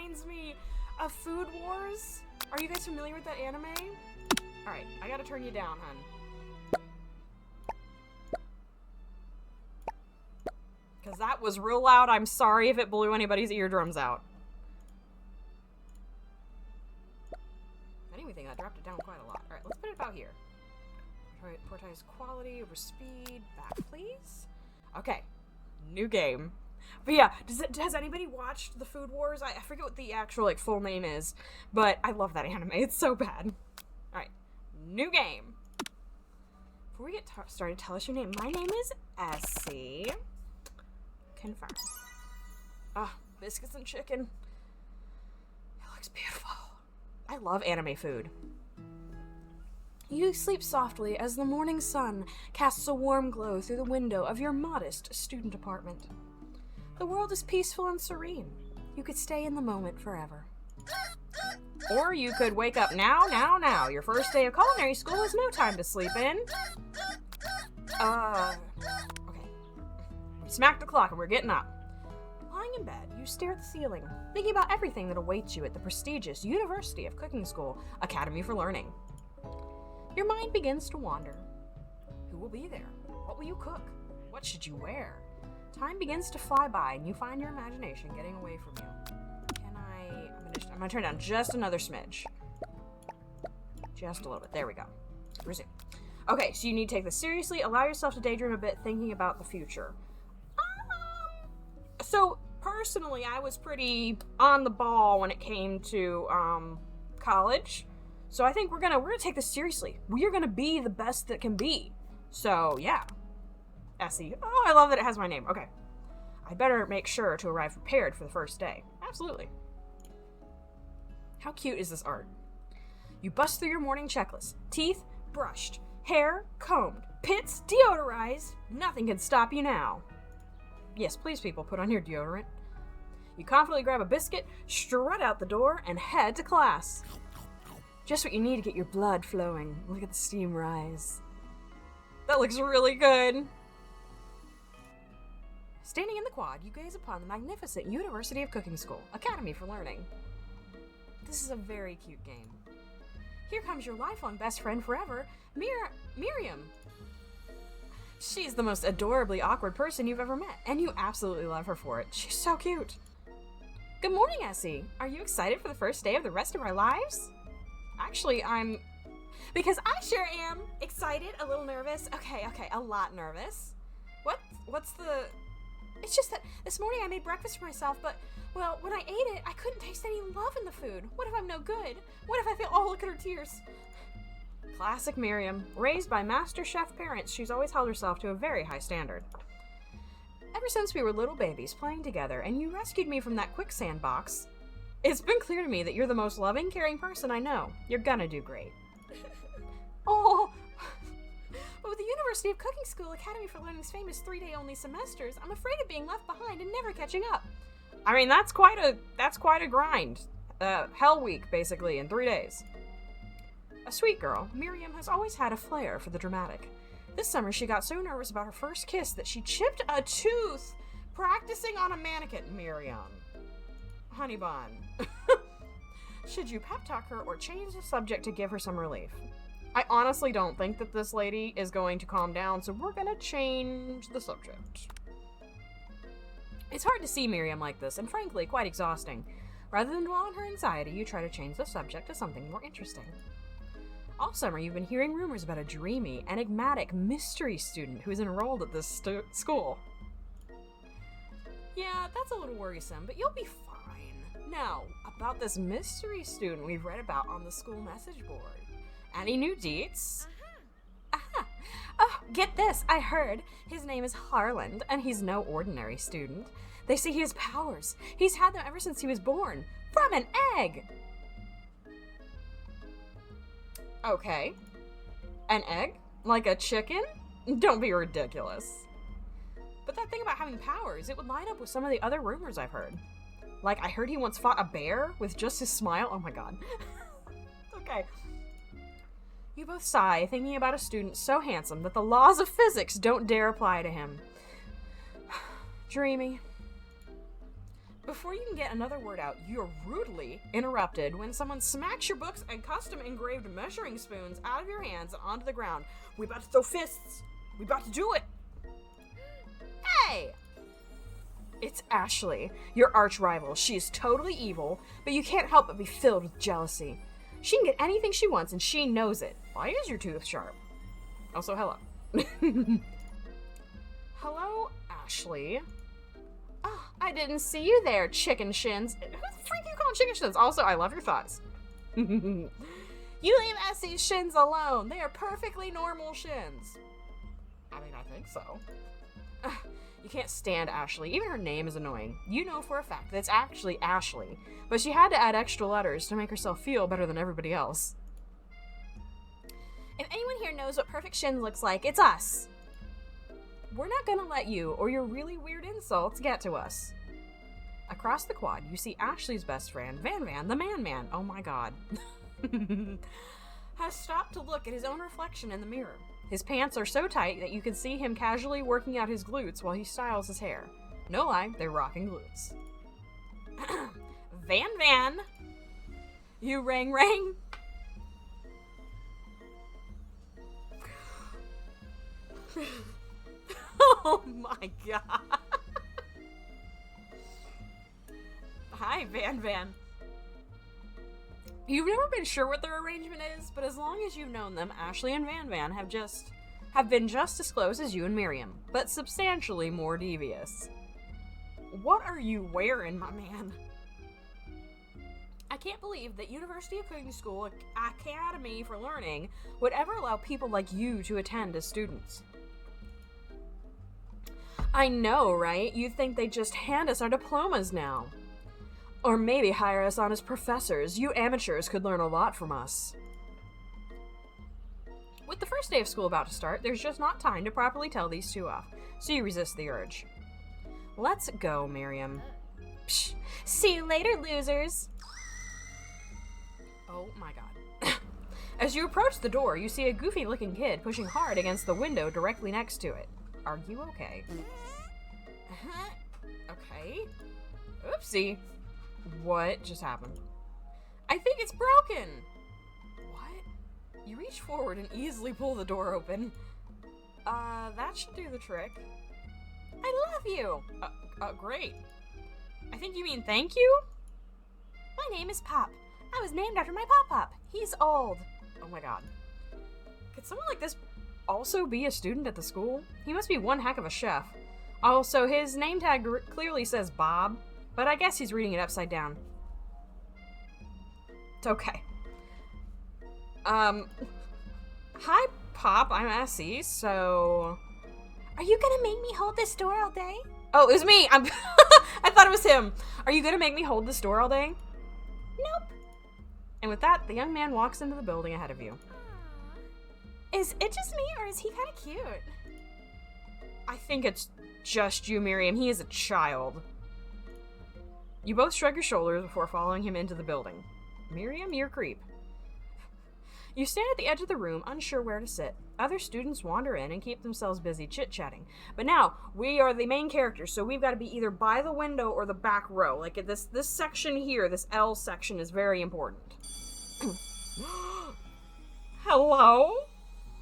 reminds me of Food Wars. Are you guys familiar with that anime? Alright, I gotta turn you down, hun. Because that was real loud. I'm sorry if it blew anybody's eardrums out. If anything, I dropped it down quite a lot. Alright, let's put it about here. Prioritize quality over speed. Back, please. Okay. New game. But yeah, has anybody watched the Food Wars? I forget what the actual, like, full name is. But I love that anime. It's so bad. Alright. New game. Before we get started, tell us your name. My name is Essie. Confirm. Ah, biscuits and chicken. It looks beautiful. I love anime food. You sleep softly as the morning sun casts a warm glow through the window of your modest student apartment. The world is peaceful and serene. You could stay in the moment forever. Or you could wake up now. Your first day of culinary school is no time to sleep in. Okay. We smacked the clock and we're getting up. Lying in bed, you stare at the ceiling, thinking about everything that awaits you at the prestigious University of Cooking School Academy for Learning. Your mind begins to wander. Who will be there? What will you cook? What should you wear? Time begins to fly by and you find your imagination getting away from you. I'm gonna turn down just another smidge. Just a little bit. There we go. Resume. Okay, so you need to take this seriously. Allow yourself to daydream a bit, thinking about the future. So, personally, I was pretty on the ball when it came to, college. So I think we're gonna take this seriously. We are gonna be the best that can be. So, yeah. Essie. Oh, I love that it has my name. Okay. I better make sure to arrive prepared for the first day. Absolutely. How cute is this art? You bust through your morning checklist. Teeth brushed. Hair combed. Pits deodorized. Nothing can stop you now. Yes, please, people, put on your deodorant. You confidently grab a biscuit, strut out the door, and head to class. Just what you need to get your blood flowing. Look at the steam rise. That looks really good. Standing in the quad, you gaze upon the magnificent University of Cooking School Academy for Learning. This is a very cute game. Here comes your lifelong best friend forever, Miriam. She's the most adorably awkward person you've ever met, and you absolutely love her for it. She's so cute. Good morning, Essie. Are you excited for the first day of the rest of our lives? Actually, because I sure am excited, a little nervous. Okay, a lot nervous. It's just that this morning I made breakfast for myself, but, well, when I ate it, I couldn't taste any love in the food. What if I'm no good? What if I feel, oh, look at her tears. Classic Miriam. Raised by master chef parents, she's always held herself to a very high standard. Ever since we were little babies playing together and you rescued me from that quicksand box, it's been clear to me that you're the most loving, caring person I know. You're gonna do great. Oh, but with the University of Cooking School Academy for Learning's famous 3-day-only semesters, I'm afraid of being left behind and never catching up. I mean, that's quite a grind. Hell week, basically, in 3 days. A sweet girl, Miriam has always had a flair for the dramatic. This summer, she got so nervous about her first kiss that she chipped a tooth practicing on a mannequin. Miriam. Honey bun. Should you pep talk her or change the subject to give her some relief? I honestly don't think that this lady is going to calm down, so we're gonna change the subject. It's hard to see Miriam like this, and frankly, quite exhausting. Rather than dwell on her anxiety, you try to change the subject to something more interesting. All summer, you've been hearing rumors about a dreamy, enigmatic, mystery student who's enrolled at this school. Yeah, that's a little worrisome, but you'll be fine. Now, about this mystery student we've read about on the school message board. Any new deets? Aha! Oh, get this, I heard. His name is Harland, and he's no ordinary student. They say he has powers. He's had them ever since he was born. From an egg! Okay. An egg? Like a chicken? Don't be ridiculous. But that thing about having powers, it would line up with some of the other rumors I've heard. Like, I heard he once fought a bear with just his smile. Oh my god. Okay. You both sigh, thinking about a student so handsome that the laws of physics don't dare apply to him. Dreamy. Before you can get another word out, you're rudely interrupted when someone smacks your books and custom engraved measuring spoons out of your hands and onto the ground. We about to throw fists. We about to do it. Hey! It's Ashley, your arch rival. She is totally evil, but you can't help but be filled with jealousy. She can get anything she wants, and she knows it. Why is your tooth sharp? Also, hello. Hello, Ashley. Oh, I didn't see you there, chicken shins. Who the freak you calling chicken shins? Also, I love your thoughts. You leave Essie's shins alone. They are perfectly normal shins. I mean, I think so. You can't stand Ashley. Even her name is annoying. You know for a fact that it's actually Ashley, but she had to add extra letters to make herself feel better than everybody else. If anyone here knows what perfect shins looks like, it's us. We're not gonna let you or your really weird insults get to us. Across the quad, you see Ashley's best friend, Van the Man. Oh my god. Has stopped to look at his own reflection in the mirror. His pants are so tight that you can see him casually working out his glutes while he styles his hair. No lie, they're rocking glutes. Van! You ring? Oh my god. Hi, Van. You've never been sure what their arrangement is, but as long as you've known them, Ashley and Van have been just as close as you and Miriam, but substantially more devious. What are you wearing, my man? I can't believe that University of Cooking School Academy for Learning would ever allow people like you to attend as students. I know, right? You'd think they'd just hand us our diplomas now. Or maybe hire us on as professors. You amateurs could learn a lot from us. With the first day of school about to start, there's just not time to properly tell these two off, so you resist the urge. Let's go, Miriam. Psh, see you later, losers. Oh my god. As you approach the door, you see a goofy-looking kid pushing hard against the window directly next to it. Are you okay? Okay. Oopsie. What just happened? I think it's broken! What? You reach forward and easily pull the door open. That should do the trick. I love you! Great. I think you mean thank you? My name is Pop. I was named after my Pop-Pop. He's old. Oh my god. Could someone like this also be a student at the school? He must be one heck of a chef. Also, his name tag clearly says Bob, but I guess he's reading it upside down. It's okay. Hi, Pop, I'm Essie, so... Are you gonna make me hold this door all day? Oh, it was me! I thought it was him! Are you gonna make me hold this door all day? Nope. And with that, the young man walks into the building ahead of you. Is it just me, or is he kind of cute? I think it's just you, Miriam. He is a child. You both shrug your shoulders before following him into the building. Miriam, you're a creep. You stand at the edge of the room, unsure where to sit. Other students wander in and keep themselves busy chit-chatting. But now, we are the main characters, so we've got to be either by the window or the back row. Like, this section here, this L section, is very important. Hello?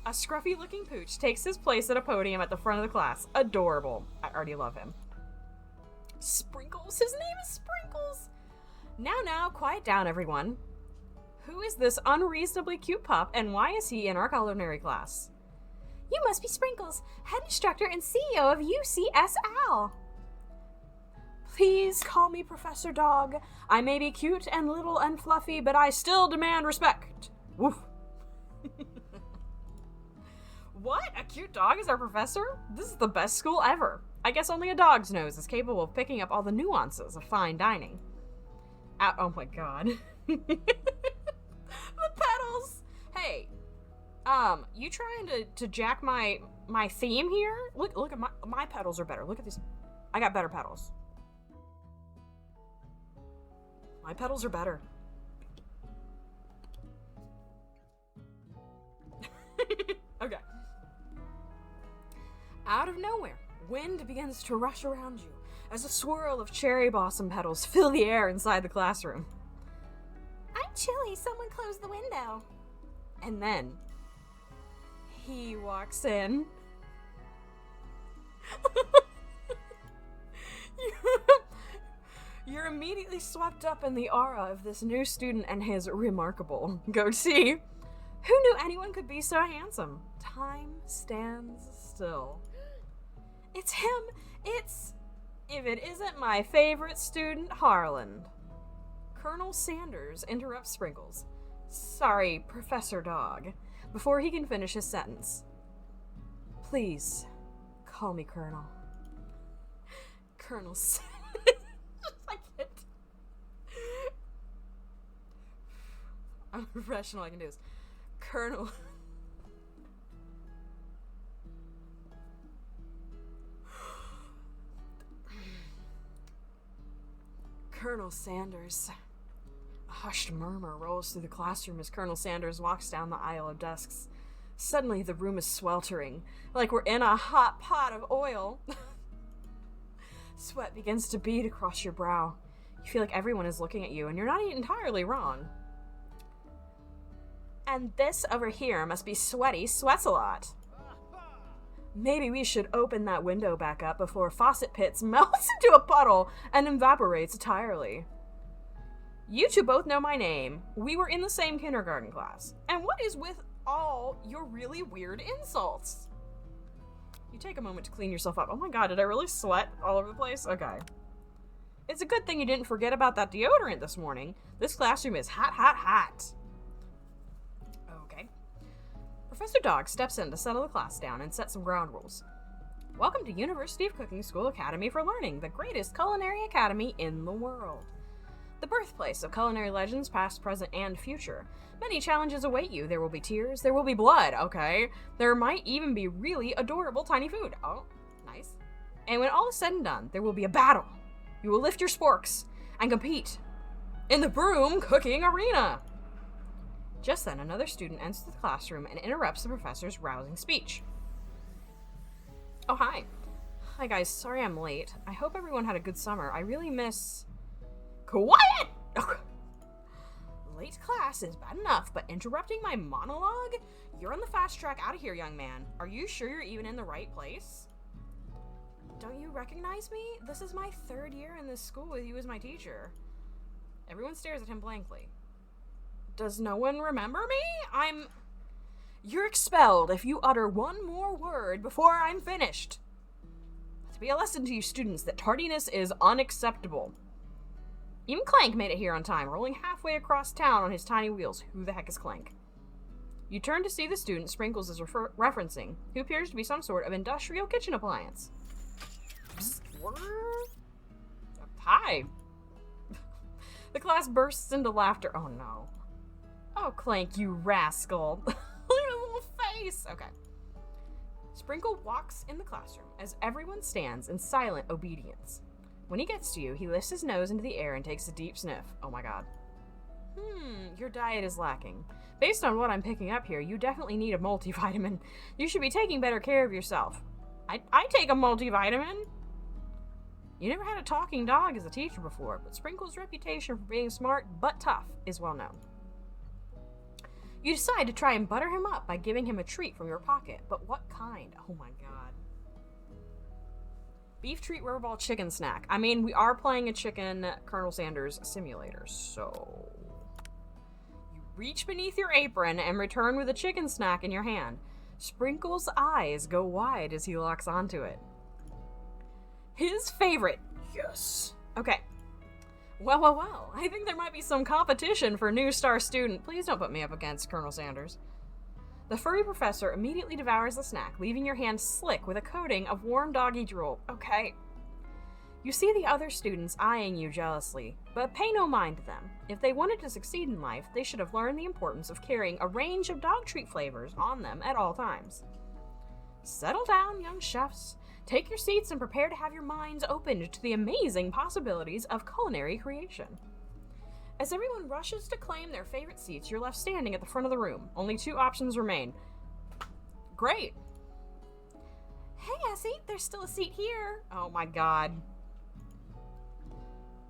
A scruffy-looking pooch takes his place at a podium at the front of the class. Adorable. I already love him. Sprinkles? His name is Sprinkles! Now, quiet down, everyone. Who is this unreasonably cute pup, and why is he in our culinary class? You must be Sprinkles, head instructor and CEO of UCSL. Please call me Professor Dog. I may be cute and little and fluffy, but I still demand respect. Woof. What? A cute dog is our professor? This is the best school ever. I guess only a dog's nose is capable of picking up all the nuances of fine dining. Oh my god. The pedals! Hey, you trying to jack my theme here? Look at my pedals are better. Look at these. I got better pedals. My pedals are better. Okay. Out of nowhere, wind begins to rush around you. as a swirl of cherry blossom petals fill the air inside the classroom. I'm chilly, someone close the window. And then, he walks in. You're immediately swept up in the aura of this new student and his remarkable goatee. Who knew anyone could be so handsome? Time stands still. It's him. It's, if it isn't my favorite student, Harland. Colonel Sanders interrupts Sprinkles. Sorry, Professor Dog. Before he can finish his sentence. Please, call me Colonel. Colonel Sanders. I can't. I'm a professional, I can do this. Colonel. Colonel Sanders. A hushed murmur rolls through the classroom as Colonel Sanders walks down the aisle of desks. Suddenly, the room is sweltering, like we're in a hot pot of oil. Sweat begins to bead across your brow. You feel like everyone is looking at you, and you're not entirely wrong. And this over here must be Sweaty Sweats a lot. Maybe we should open that window back up before Faucet Pits melts into a puddle and evaporates entirely. You two both know my name. We were in the same kindergarten class. And what is with all your really weird insults? You take a moment to clean yourself up. Oh my god, did I really sweat all over the place? Okay. It's a good thing you didn't forget about that deodorant this morning. This classroom is hot, hot, hot. Okay. Professor Dog steps in to settle the class down and set some ground rules. Welcome to University of Cooking School Academy for Learning, the greatest culinary academy in the world. The birthplace of culinary legends past, present, and future. Many challenges await you. There will be tears, there will be blood, okay? There might even be really adorable tiny food. Oh, nice. And when all is said and done, there will be a battle. You will lift your sporks and compete in the broom cooking arena. Just then, another student enters the classroom and interrupts the professor's rousing speech. Oh, hi. Hi, guys. Sorry I'm late. I hope everyone had a good summer. I really miss... Quiet! Late class is bad enough, but interrupting my monologue? You're on the fast track out of here, young man. Are you sure you're even in the right place? Don't you recognize me? This is my 3rd year in this school with you as my teacher. Everyone stares at him blankly. Does no one remember me? You're expelled if you utter one more word before I'm finished. To be a lesson to you students that tardiness is unacceptable. Even Clank made it here on time, rolling halfway across town on his tiny wheels. Who the heck is Clank? You turn to see the student Sprinkles is referencing, who appears to be some sort of industrial kitchen appliance. Psst, hi. The class bursts into laughter. Oh no. Oh, Clank, you rascal. Look at his little face. Okay. Sprinkle walks in the classroom as everyone stands in silent obedience. When he gets to you, he lifts his nose into the air and takes a deep sniff. Oh my god. Your diet is lacking. Based on what I'm picking up here, you definitely need a multivitamin. You should be taking better care of yourself. I take a multivitamin. You never had a talking dog as a teacher before, but Sprinkle's reputation for being smart but tough is well known. You decide to try and butter him up by giving him a treat from your pocket, but what kind? Oh my god. Beef treat rubberball chicken snack. I mean, we are playing a chicken Colonel Sanders simulator, so... You reach beneath your apron and return with a chicken snack in your hand. Sprinkle's eyes go wide as he locks onto it. His favorite. Yes. Okay. Well. I think there might be some competition for new star student. Please don't put me up against Colonel Sanders. The furry professor immediately devours the snack, leaving your hand slick with a coating of warm doggy drool. Okay. You see the other students eyeing you jealously, but pay no mind to them. If they wanted to succeed in life, they should have learned the importance of carrying a range of dog treat flavors on them at all times. Settle down, young chefs. Take your seats and prepare to have your minds opened to the amazing possibilities of culinary creation. As everyone rushes to claim their favorite seats, you're left standing at the front of the room. Only 2 options remain. Great. Hey, Essie, there's still a seat here. Oh my god.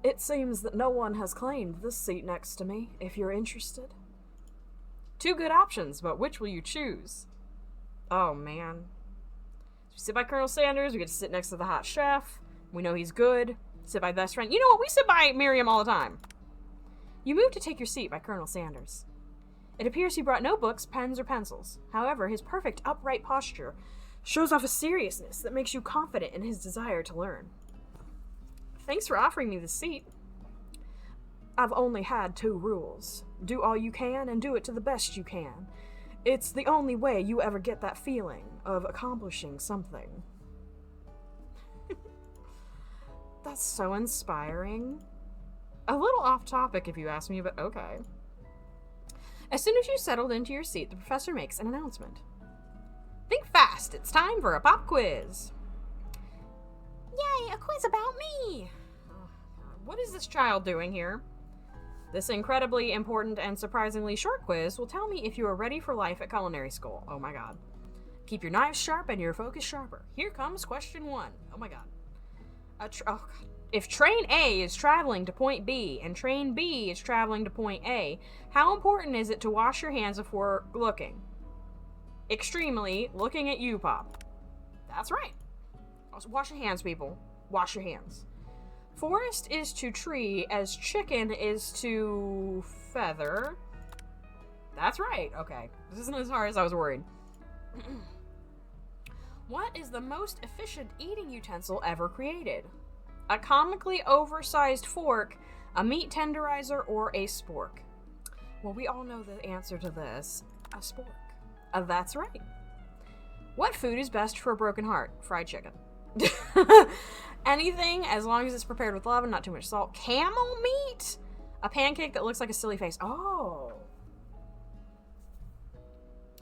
It seems that no one has claimed this seat next to me, if you're interested. Two good options, but which will you choose? Oh, man. We sit by Colonel Sanders, we get to sit next to the hot chef. We know he's good. Sit by best friend. You know what? We sit by Miriam all the time. You move to take your seat by Colonel Sanders. It appears he brought no books, pens, or pencils. However, his perfect upright posture shows off a seriousness that makes you confident in his desire to learn. Thanks for offering me the seat. I've only had 2 rules. Do all you can and do it to the best you can. It's the only way you ever get that feeling of accomplishing something. That's so inspiring. A little off topic if you ask me, but okay. As soon as you settled into your seat, the professor makes an announcement. Think fast, it's time for a pop quiz. Yay, a quiz about me! Oh, what is this child doing here? This incredibly important and surprisingly short quiz will tell me if you are ready for life at culinary school. Oh my god. Keep your knives sharp and your focus sharper. Here comes question 1. Oh my god. If train A is traveling to point B and train B is traveling to point A, how important is it to wash your hands before looking? Extremely. Looking at you, Pop. That's right. Wash your hands, people. Wash your hands. Forest is to tree as chicken is to feather. That's right. Okay. This isn't as hard as I was worried. What is the most efficient eating utensil ever created? A comically oversized fork, a meat tenderizer, or a spork? Well, we all know the answer to this. A spork. That's right. What food is best for a broken heart? Fried chicken. Anything, as long as it's prepared with love and not too much salt. Camel meat? A pancake that looks like a silly face. Oh.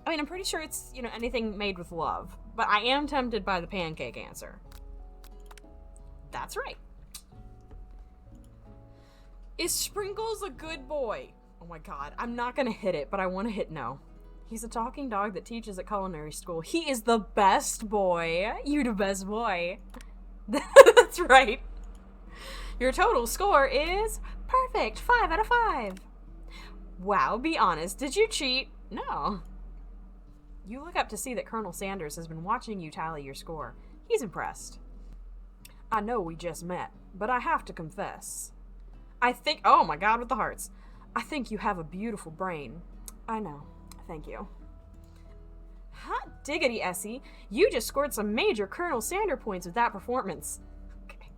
I mean, I'm pretty sure it's, anything made with love. But I am tempted by the pancake answer. That's right. Is Sprinkles a good boy? Oh my god, I'm not gonna hit it, but I want to hit no. He's a talking dog that teaches at culinary school. He is the best boy. You the best boy. That's right. Your total score is perfect. 5 out of 5. Wow, be honest. Did you cheat? No. You look up to see that Colonel Sanders has been watching you tally your score. He's impressed. I know we just met, but I have to confess. Oh my god, with the hearts. I think you have a beautiful brain. I know. Thank you. Hot diggity, Essie. You just scored some major Colonel Sanders points with that performance. Okay.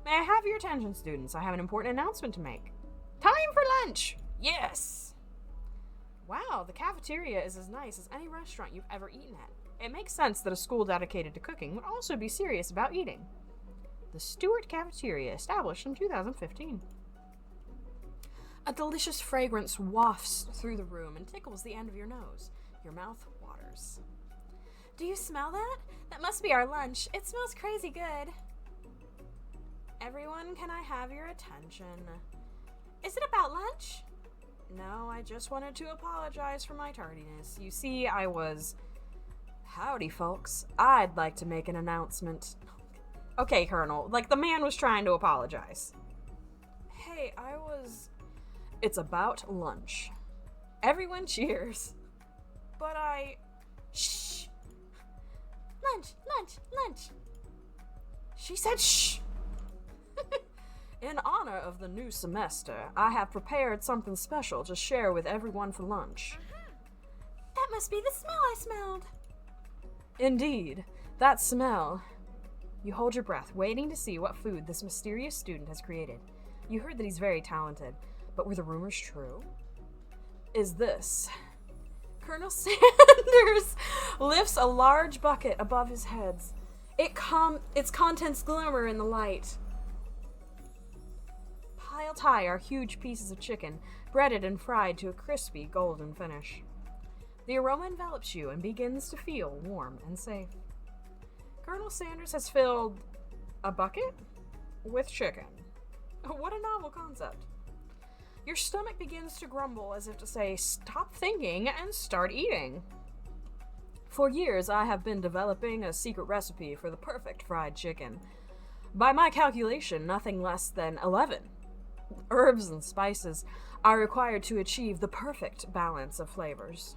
May I have your attention, students? I have an important announcement to make. Time for lunch! Yes! Wow, the cafeteria is as nice as any restaurant you've ever eaten at. It makes sense that a school dedicated to cooking would also be serious about eating. The Stewart Cafeteria, established in 2015. A delicious fragrance wafts through the room and tickles the end of your nose. Your mouth waters. Do you smell that? That must be our lunch. It smells crazy good. Everyone, can I have your attention? Is it about lunch? No, I just wanted to apologize for my tardiness. You see, I was... Howdy, folks. I'd like to make an announcement. Okay, Colonel. The man was trying to apologize. Hey, It's about lunch. Everyone cheers. But Shh! Lunch! She said shh! In honor of the new semester, I have prepared something special to share with everyone for lunch. That must be the smell I smelled. Indeed, that smell. You hold your breath, waiting to see what food this mysterious student has created. You heard that he's very talented, but were the rumors true? Is this... Colonel Sanders lifts a large bucket above his head. Its contents glimmer in the light. Piled high are huge pieces of chicken, breaded and fried to a crispy golden finish. The aroma envelops you and begins to feel warm and safe. Colonel Sanders has filled a bucket with chicken. What a novel concept. Your stomach begins to grumble as if to say, stop thinking and start eating. For years, I have been developing a secret recipe for the perfect fried chicken. By my calculation, nothing less than 11 herbs and spices are required to achieve the perfect balance of flavors.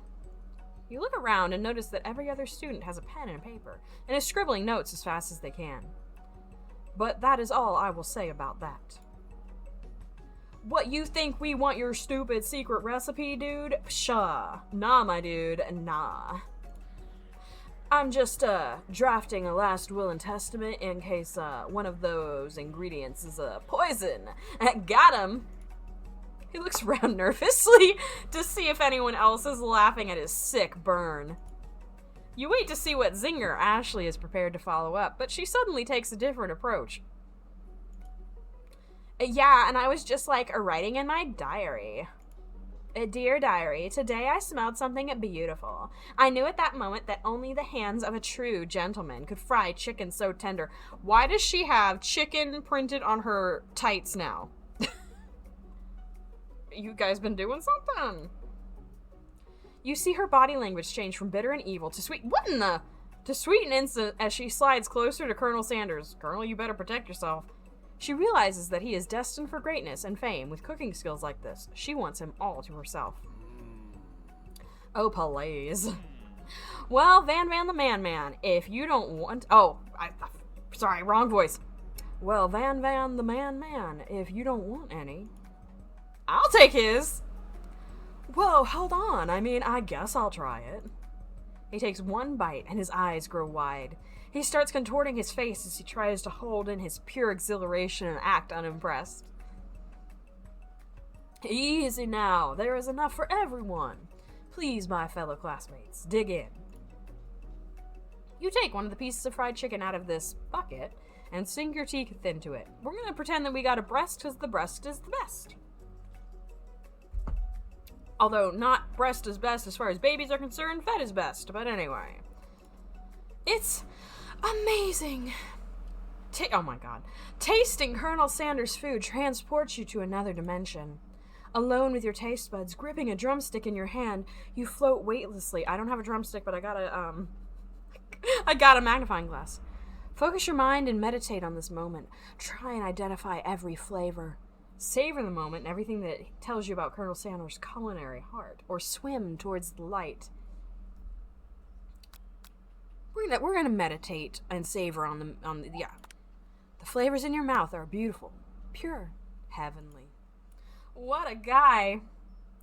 You look around and notice that every other student has a pen and paper and is scribbling notes as fast as they can. But that is all I will say about that. What, you think we want your stupid secret recipe, dude? Pshaw. Nah, my dude, nah. I'm just, drafting a last will and testament in case, one of those ingredients is, poison. Got him! He looks around nervously to see if anyone else is laughing at his sick burn. You wait to see what zinger Ashley is prepared to follow up, but she suddenly takes a different approach. Yeah, and I was just, writing in my diary. Dear diary, today I smelled something beautiful. I knew at that moment that only the hands of a true gentleman could fry chicken so tender. Why does she have chicken printed on her tights now? You guys been doing something? You see her body language change from bitter and evil to sweet. What in the? To sweet and instant as she slides closer to Colonel Sanders. Colonel, you better protect yourself. She realizes that he is destined for greatness and fame with cooking skills like this. She wants him all to herself. Oh, please. Well, Van the Man, if you don't want... Oh, sorry, wrong voice. Well, Van the Man, if you don't want any... I'll take his! Whoa, hold on. I guess I'll try it. He takes one bite and his eyes grow wide. He starts contorting his face as he tries to hold in his pure exhilaration and act unimpressed. Easy now. There is enough for everyone. Please, my fellow classmates, dig in. You take one of the pieces of fried chicken out of this bucket and sink your teeth into it. We're going to pretend that we got a breast because the breast is the best. Although not breast is best as far as babies are concerned, fed is best. But anyway. It's amazing. Oh my god. Tasting Colonel Sanders' food transports you to another dimension. Alone with your taste buds, gripping a drumstick in your hand, you float weightlessly. I don't have a drumstick, but I got a magnifying glass. Focus your mind and meditate on this moment. Try and identify every flavor. Savor the moment and everything that tells you about Colonel Sanders' culinary heart, or swim towards the light. We're gonna meditate and savor on the The flavors in your mouth are beautiful, pure, heavenly. What a guy!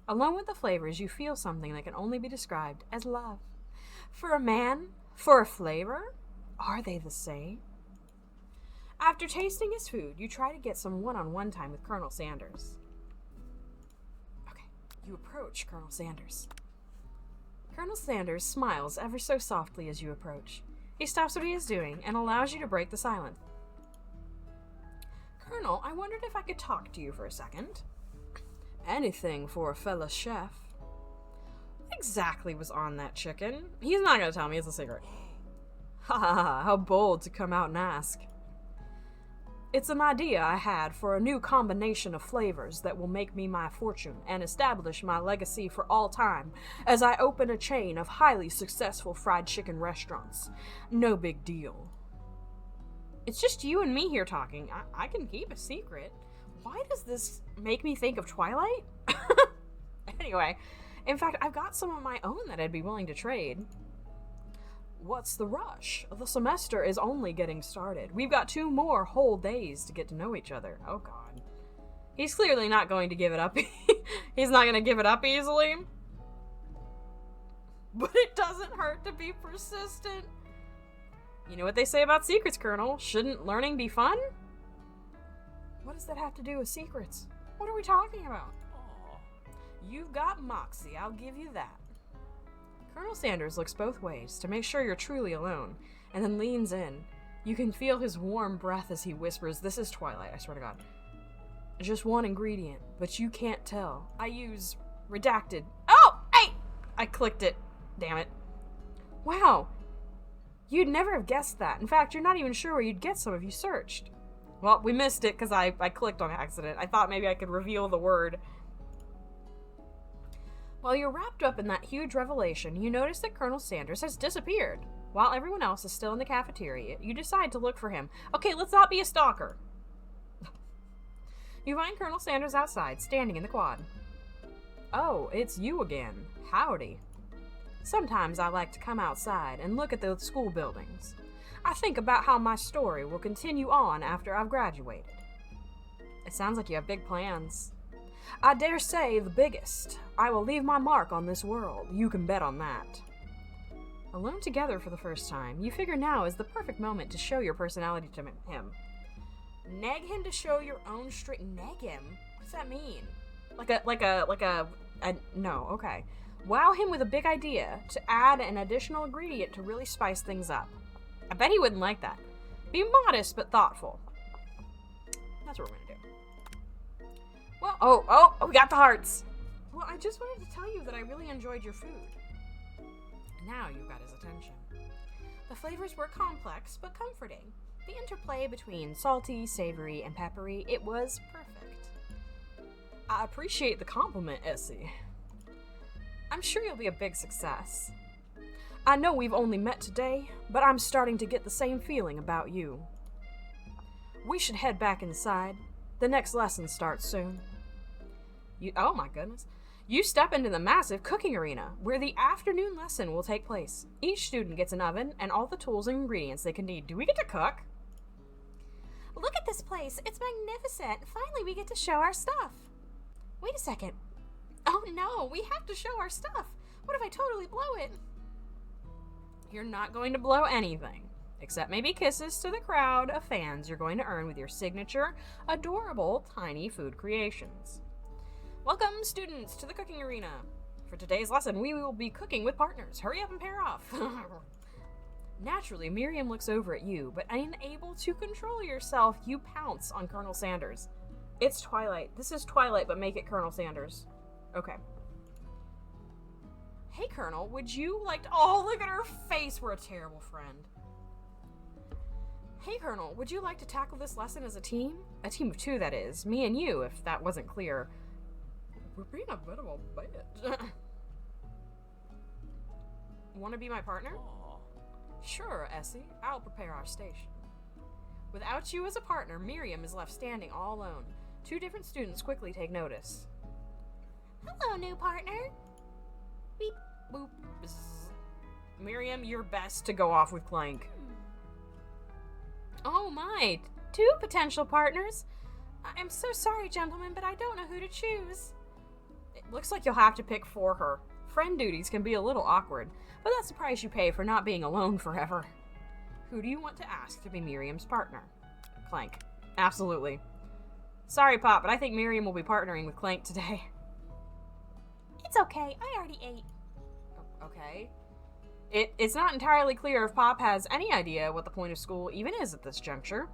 Along with the flavors, you feel something that can only be described as love. For a man, for a flavor, are they the same? After tasting his food, you try to get some one-on-one time with Colonel Sanders. Okay, you approach Colonel Sanders. Colonel Sanders smiles ever so softly as you approach. He stops what he is doing and allows you to break the silence. Colonel, I wondered if I could talk to you for a second. Anything for a fellow chef. What exactly was on that chicken? He's not going to tell me, it's a secret. Ha ha ha, how bold to come out and ask. It's an idea I had for a new combination of flavors that will make me my fortune and establish my legacy for all time as I open a chain of highly successful fried chicken restaurants. No big deal. It's just you and me here talking. I can keep a secret. Why does this make me think of Twilight? Anyway, in fact, I've got some of my own that I'd be willing to trade. What's the rush? The semester is only getting started. We've got 2 more whole days to get to know each other. Oh god. He's clearly not going to give it up. He's not going to give it up easily. But it doesn't hurt to be persistent. You know what they say about secrets, Colonel? Shouldn't learning be fun? What does that have to do with secrets? What are we talking about? Oh, you've got moxie, I'll give you that. Colonel Sanders looks both ways to make sure you're truly alone, and then leans in. You can feel his warm breath as he whispers, "This is Twilight, I swear to God. Just one ingredient, but you can't tell. I use redacted." Oh, hey! I clicked it. Damn it. Wow. You'd never have guessed that. In fact, you're not even sure where you'd get some if you searched. Well, we missed it because I clicked on accident. I thought maybe I could reveal the word. While you're wrapped up in that huge revelation, you notice that Colonel Sanders has disappeared. While everyone else is still in the cafeteria, you decide to look for him. Okay, let's not be a stalker. You find Colonel Sanders outside, standing in the quad. Oh, it's you again. Howdy. Sometimes I like to come outside and look at the school buildings. I think about how my story will continue on after I've graduated. It sounds like you have big plans. I dare say the biggest. I will leave my mark on this world. You can bet on that. Alone together for the first time, you figure now is the perfect moment to show your personality to him. Neg him to show your own straight. Neg him? What does that mean? No, okay. Wow him with a big idea to add an additional ingredient to really spice things up. I bet he wouldn't like that. Be modest but thoughtful. That's what we're gonna do. Well, we got the hearts. Well, I just wanted to tell you that I really enjoyed your food. Now you got his attention. The flavors were complex but comforting. The interplay between salty, savory, and peppery, it was perfect. I appreciate the compliment, Essie. I'm sure you'll be a big success. I know we've only met today, but I'm starting to get the same feeling about you. We should head back inside. The next lesson starts soon. Oh my goodness. You step into the massive cooking arena, where the afternoon lesson will take place. Each student gets an oven and all the tools and ingredients they can need. Do we get to cook? Look at this place. It's magnificent. Finally, we get to show our stuff. Wait a second. Oh no, we have to show our stuff. What if I totally blow it? You're not going to blow anything, except maybe kisses to the crowd of fans you're going to earn with your signature, adorable, tiny food creations. Welcome, students, to the cooking arena. For today's lesson, we will be cooking with partners. Hurry up and pair off. Naturally, Miriam looks over at you, but unable to control yourself, you pounce on Colonel Sanders. It's Twilight. This is Twilight, but make it Colonel Sanders. Okay. Hey, Colonel, would you like to... Oh, look at her face. We're a terrible friend. Hey, Colonel, would you like to tackle this lesson as a team? A team of two, that is. Me and you, if that wasn't clear. We're being a bit of a bitch. Want to be my partner? Aww. Sure, Essie. I'll prepare our station. Without you as a partner, Miriam is left standing all alone. Two different students quickly take notice. Hello, new partner. Beep, boop, bzz. Miriam, you're best to go off with Clank. Oh my, two potential partners? I'm so sorry, gentlemen, but I don't know who to choose. It looks like you'll have to pick for her. Friend duties can be a little awkward, but that's the price you pay for not being alone forever. Who do you want to ask to be Miriam's partner? Clank. Absolutely. Sorry, Pop, but I think Miriam will be partnering with Clank today. It's okay. I already ate. Okay. It's not entirely clear if Pop has any idea what the point of school even is at this juncture.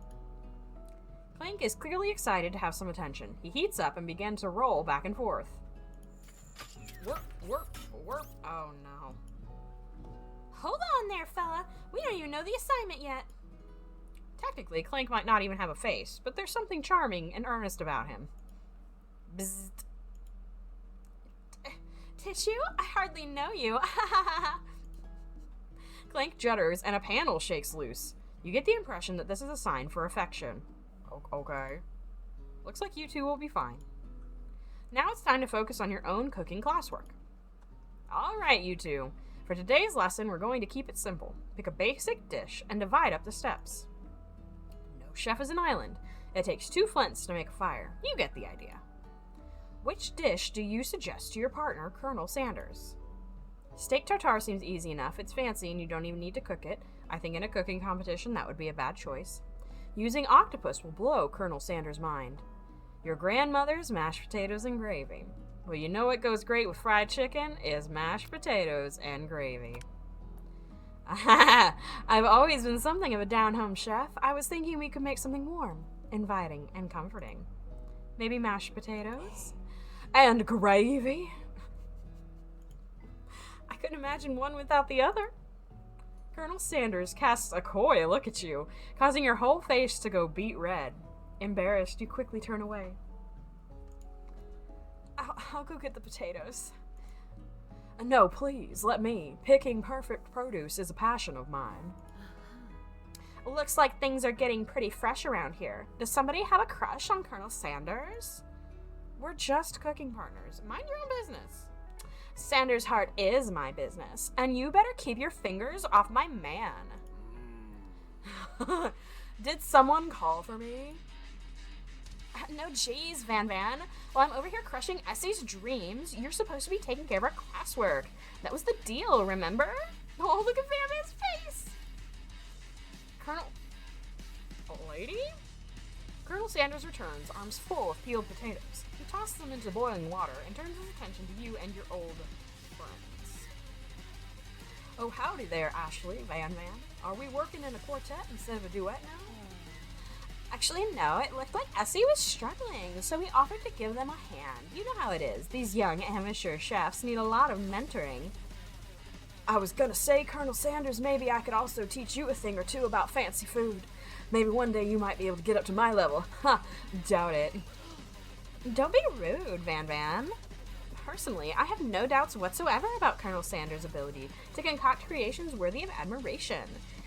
Clank is clearly excited to have some attention. He heats up and begins to roll back and forth. Warp, warp, warp. Oh no. Hold on there, fella. We don't even know the assignment yet. Technically, Clank might not even have a face, but there's something charming and earnest about him. Bzzzt. Tissue? I hardly know you. Clank judders and a panel shakes loose. You get the impression that this is a sign for affection. Okay. Looks like you two will be fine. Now it's time to focus on your own cooking classwork. Alright, you two. For today's lesson, we're going to keep it simple. Pick a basic dish and divide up the steps. No chef is an island. It takes 2 flints to make a fire. You get the idea. Which dish do you suggest to your partner, Colonel Sanders? Steak tartare seems easy enough. It's fancy and you don't even need to cook it. I think in a cooking competition that would be a bad choice. Using octopus will blow Colonel Sanders' mind. Your grandmother's mashed potatoes and gravy. Well, you know what goes great with fried chicken is mashed potatoes and gravy. I've always been something of a down-home chef. I was thinking we could make something warm, inviting, and comforting. Maybe mashed potatoes? And gravy? I couldn't imagine one without the other. Colonel Sanders casts a coy look at you, causing your whole face to go beet red. Embarrassed, you quickly turn away. I'll go get the potatoes. No, please, let me. Picking perfect produce is a passion of mine. Looks like things are getting pretty fresh around here. Does somebody have a crush on Colonel Sanders? We're just cooking partners. Mind your own business. Sanders' heart is my business, and you better keep your fingers off my man. Did someone call for me? No, jeez, Van Van. While I'm over here crushing Essie's dreams, you're supposed to be taking care of our classwork. That was the deal, remember? Oh, look at Van Van's face! Colonel... Lady? Colonel Sanders returns, arms full of peeled potatoes. He tosses them into boiling water and turns his attention to you and your old friends. Oh, howdy there, Ashley, Van Van. Are we working in a quartet instead of a duet now? Actually, no, it looked like Essie was struggling, so we offered to give them a hand. You know how it is. These young amateur chefs need a lot of mentoring. I was gonna say, Colonel Sanders, maybe I could also teach you a thing or two about fancy food. Maybe one day you might be able to get up to my level. Ha, doubt it. Don't be rude, Van Van. Personally, I have no doubts whatsoever about Colonel Sanders' ability to concoct creations worthy of admiration.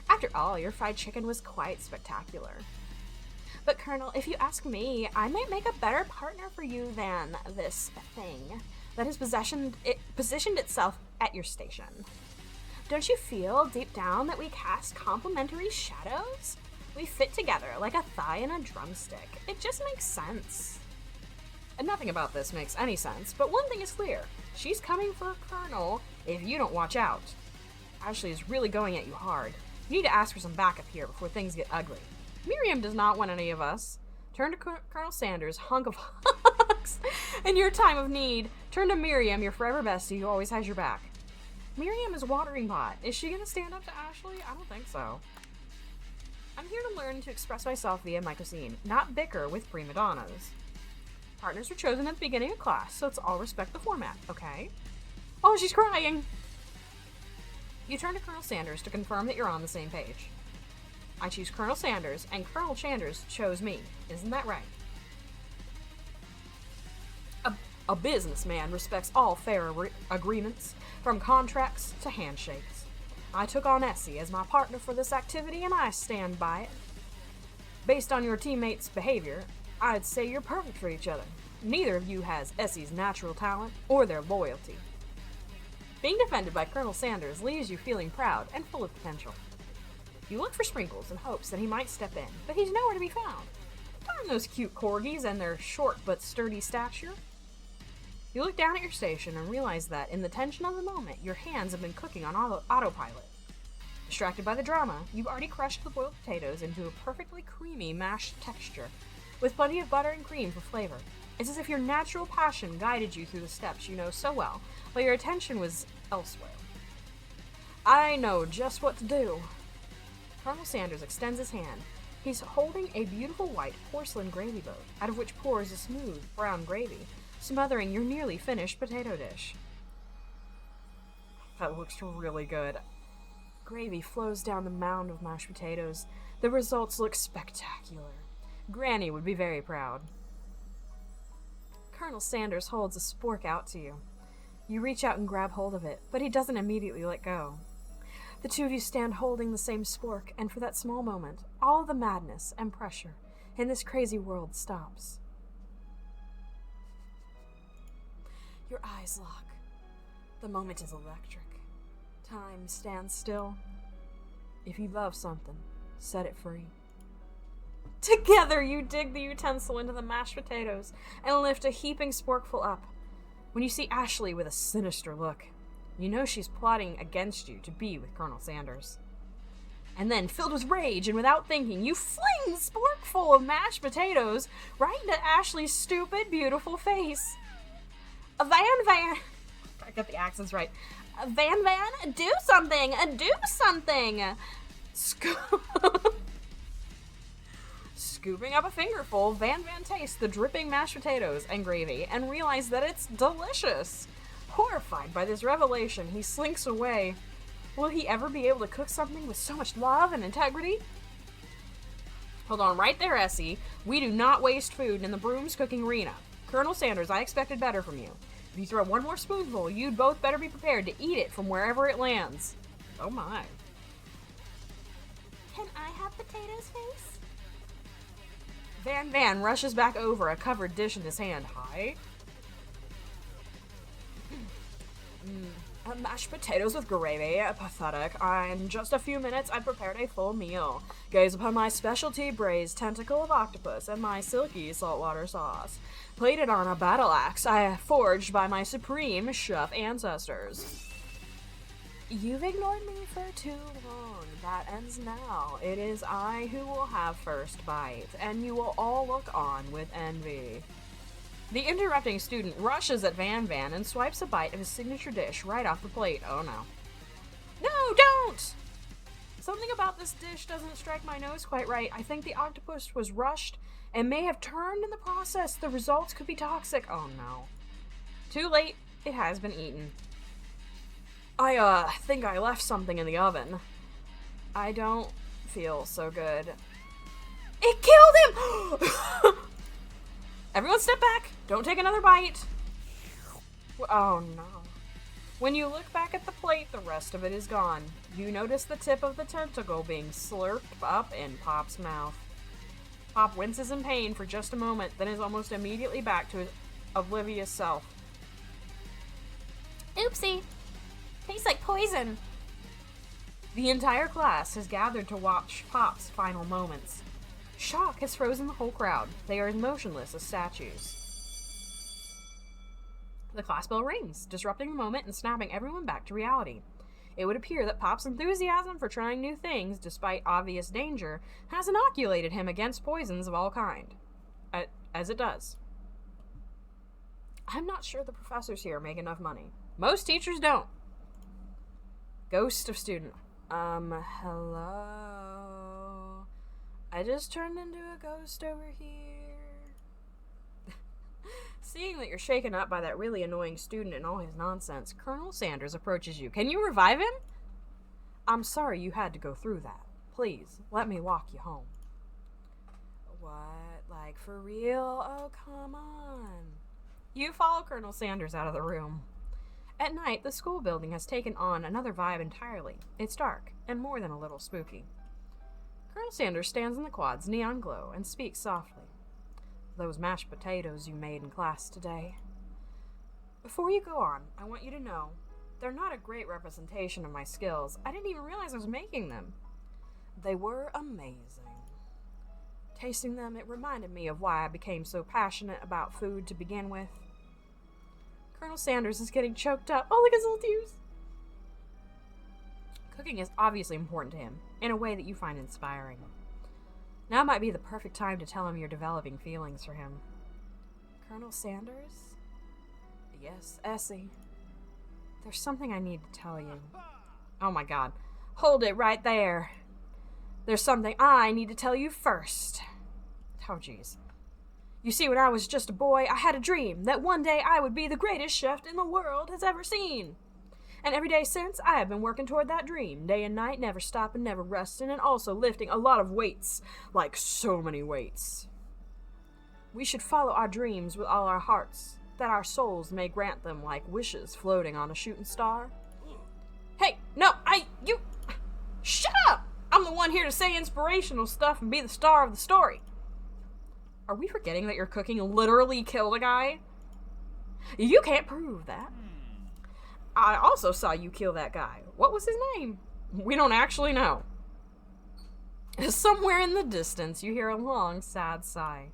After all, your fried chicken was quite spectacular. But Colonel, if you ask me, I might make a better partner for you than this thing that has positioned itself at your station. Don't you feel deep down that we cast complementary shadows? We fit together like a thigh and a drumstick. It just makes sense. And nothing about this makes any sense, but one thing is clear. She's coming for Colonel if you don't watch out. Ashley is really going at you hard. You need to ask for some backup here before things get ugly. Miriam does not want any of us. Turn to Colonel Sanders, hunk of hucks. In your time of need, turn to Miriam, your forever bestie who always has your back. Miriam is watering pot. Is she going to stand up to Ashley? I don't think so. I'm here to learn to express myself via my cuisine, not bicker with prima donnas. Partners were chosen at the beginning of class, so let's all respect the format, okay? Oh, she's crying! You turn to Colonel Sanders to confirm that you're on the same page. I choose Colonel Sanders, and Colonel Sanders chose me. Isn't that right? A businessman respects all fair agreements, from contracts to handshakes. I took on Essie as my partner for this activity, and I stand by it. Based on your teammates' behavior, I'd say you're perfect for each other. Neither of you has Essie's natural talent or their loyalty. Being defended by Colonel Sanders leaves you feeling proud and full of potential. You look for Sprinkles in hopes that he might step in, but he's nowhere to be found. Darn those cute corgis and their short but sturdy stature. You look down at your station and realize that, in the tension of the moment, your hands have been cooking on autopilot. Distracted by the drama, you've already crushed the boiled potatoes into a perfectly creamy mashed texture, with plenty of butter and cream for flavor. It's as if your natural passion guided you through the steps you know so well, while your attention was elsewhere. I know just what to do. Colonel Sanders extends his hand. He's holding a beautiful white porcelain gravy boat, out of which pours a smooth brown gravy, smothering your nearly finished potato dish. That looks really good. Gravy flows down the mound of mashed potatoes. The results look spectacular. Granny would be very proud. Colonel Sanders holds a spork out to you. You reach out and grab hold of it, but he doesn't immediately let go. The two of you stand holding the same spork, and for that small moment, all the madness and pressure in this crazy world stops. Your eyes lock. The moment is electric. Time stands still. If you love something, set it free. Together you dig the utensil into the mashed potatoes and lift a heaping sporkful up. When you see Ashley with a sinister look, you know she's plotting against you to be with Colonel Sanders. And then, filled with rage and without thinking, you fling the sporkful of mashed potatoes right into Ashley's stupid, beautiful face. Van, I got the accents right. Van, do something! Do something! Scooping up a fingerful, Van tastes the dripping mashed potatoes and gravy and realizes that it's delicious. Horrified by this revelation, he slinks away. Will he ever be able to cook something with so much love and integrity? Hold on right there, Essie. We do not waste food in the broom's cooking arena. Colonel Sanders, I expected better from you. If you throw one more spoonful, you'd both better be prepared to eat it from wherever it lands. Oh my. Can I have potatoes, face? Van rushes back over, a covered dish in his hand. Hi. Mashed potatoes with gravy, pathetic. In just a few minutes, I prepared a full meal. Gaze upon my specialty braised tentacle of octopus and my silky saltwater sauce, plated on a battle axe I forged by my supreme chef ancestors. You've ignored me for too long. That ends now. It is I who will have first bite, and you will all look on with envy. The interrupting student rushes at Van and swipes a bite of his signature dish right off the plate. Oh no. No, don't! Something about this dish doesn't strike my nose quite right. I think the octopus was rushed and may have turned in the process. The results could be toxic. Oh no. Too late. It has been eaten. I think I left something in the oven. I don't feel so good. It killed him! Everyone step back. Don't take another bite. Oh no. When you look back at the plate, the rest of it is gone. You notice the tip of the tentacle being slurped up in Pop's mouth. Pop winces in pain for just a moment, then is almost immediately back to his oblivious self. Oopsie. Tastes like poison. The entire class has gathered to watch Pop's final moments. Shock has frozen the whole crowd. They are as motionless as statues. The class bell rings, disrupting the moment and snapping everyone back to reality. It would appear that Pop's enthusiasm for trying new things, despite obvious danger, has inoculated him against poisons of all kind. As it does. I'm not sure the professors here make enough money. Most teachers don't. Ghost of student. Hello? I just turned into a ghost over here. Seeing that you're shaken up by that really annoying student and all his nonsense, Colonel Sanders approaches you. Can you revive him? I'm sorry you had to go through that. Please, let me walk you home. What? Like, for real? Oh, come on. You follow Colonel Sanders out of the room. At night, the school building has taken on another vibe entirely. It's dark, and more than a little spooky. Colonel Sanders stands in the quad's neon glow and speaks softly. Those mashed potatoes you made in class today. Before you go on, I want you to know, they're not a great representation of my skills. I didn't even realize I was making them. They were amazing. Tasting them, it reminded me of why I became so passionate about food to begin with. Colonel Sanders is getting choked up. Oh, look at his little tears. Cooking is obviously important to him, in a way that you find inspiring. Now might be the perfect time to tell him you're developing feelings for him. Colonel Sanders? Yes, Essie. There's something I need to tell you. Oh my god. Hold it right there. There's something I need to tell you first. Oh jeez. You see, when I was just a boy, I had a dream that one day I would be the greatest chef in the world has ever seen. And every day since, I have been working toward that dream, day and night, never stopping, never resting, and also lifting a lot of weights, like so many weights. We should follow our dreams with all our hearts, that our souls may grant them like wishes floating on a shooting star. Hey, no, you, shut up! I'm the one here to say inspirational stuff and be the star of the story. Are we forgetting that your cooking literally killed a guy? You can't prove that. I also saw you kill that guy. What was his name? We don't actually know. Somewhere in the distance, you hear a long, sad sigh.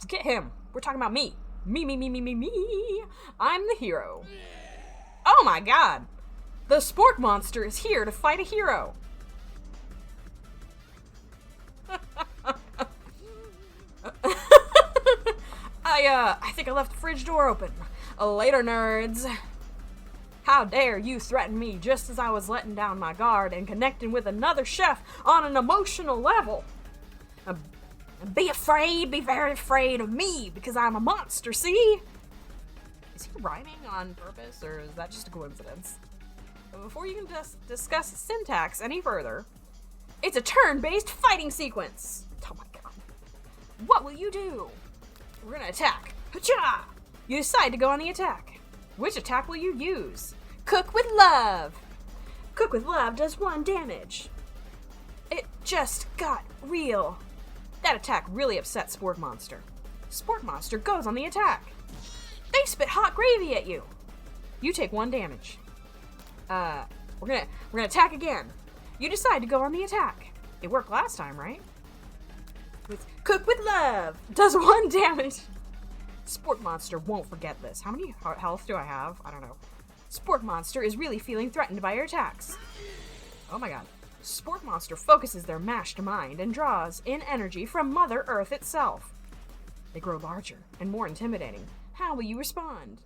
Get him. We're talking about me. Me. I'm the hero. Oh my god. The sport monster is here to fight a hero. I think I left the fridge door open. Later, nerds. How dare you threaten me just as I was letting down my guard and connecting with another chef on an emotional level. Be very afraid of me because I'm a monster, see? Is he rhyming on purpose or is that just a coincidence? But before you can discuss syntax any further, it's a turn-based fighting sequence. Oh my god. What will you do? We're gonna attack. Ha-cha! You decide to go on the attack. Which attack will you use? Cook with Love! Cook with Love does 1 damage. It just got real. That attack really upset Sport Monster. Sport Monster goes on the attack. They spit hot gravy at you. You take 1 damage. We're gonna attack again. You decide to go on the attack. It worked last time, right? With Cook with Love does 1 damage. Sport Monster won't forget this. How many health do I have? I don't know. Sport Monster is really feeling threatened by your attacks. Oh my god. Sport Monster focuses their mashed mind and draws in energy from Mother Earth itself. They grow larger and more intimidating. How will you respond?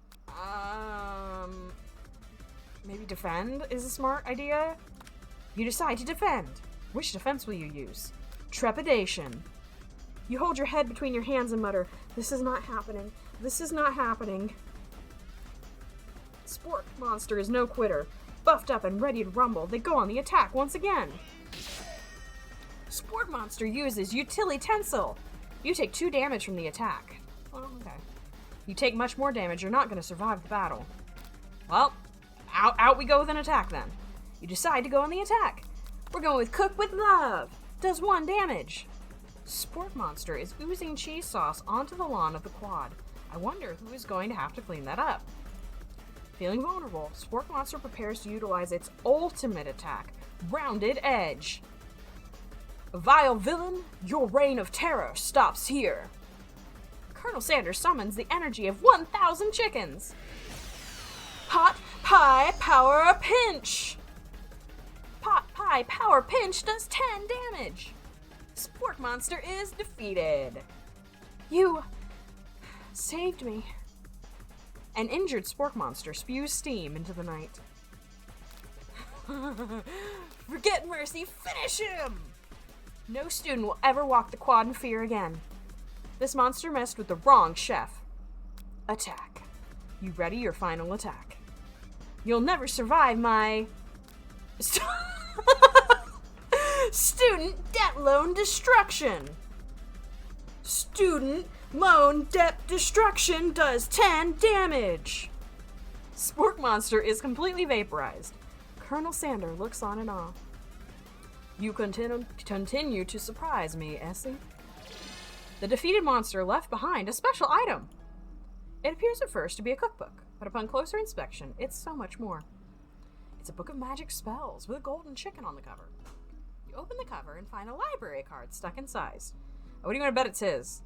Maybe defend is a smart idea? You decide to defend. Which defense will you use? Trepidation. You hold your head between your hands and mutter, "This is not happening. This is not happening." Sport Monster is no quitter. Buffed up and ready to rumble, they go on the attack once again. Sport Monster uses Utilitensile. You take 2 damage from the attack. Oh, okay. You take much more damage, you're not going to survive the battle. Well, out we go with an attack then. You decide to go on the attack. We're going with Cook with Love. Does 1 damage. Sport Monster is oozing cheese sauce onto the lawn of the quad. I wonder who is going to have to clean that up. Feeling vulnerable, Sport Monster prepares to utilize its ultimate attack, Rounded Edge. Vile villain, your reign of terror stops here. Colonel Sanders summons the energy of 1,000 chickens. Pot Pie Power Pinch. Pot Pie Power Pinch does 10 damage. Sport Monster is defeated. You saved me. An injured Sport Monster spews steam into the night. Forget mercy, finish him! No student will ever walk the quad in fear again. This monster messed with the wrong chef. Attack. You ready your final attack? You'll never survive my... Student Debt Loan Destruction. Student Loan Debt Destruction does 10 damage. Sport Monster is completely vaporized. Colonel Sander looks on in awe. You continue to surprise me, Essie. The defeated monster left behind a special item. It appears at first to be a cookbook, but upon closer inspection, it's so much more. It's a book of magic spells with a golden chicken on the cover. You open the cover and find a library card stuck inside. What do you want to bet it's his?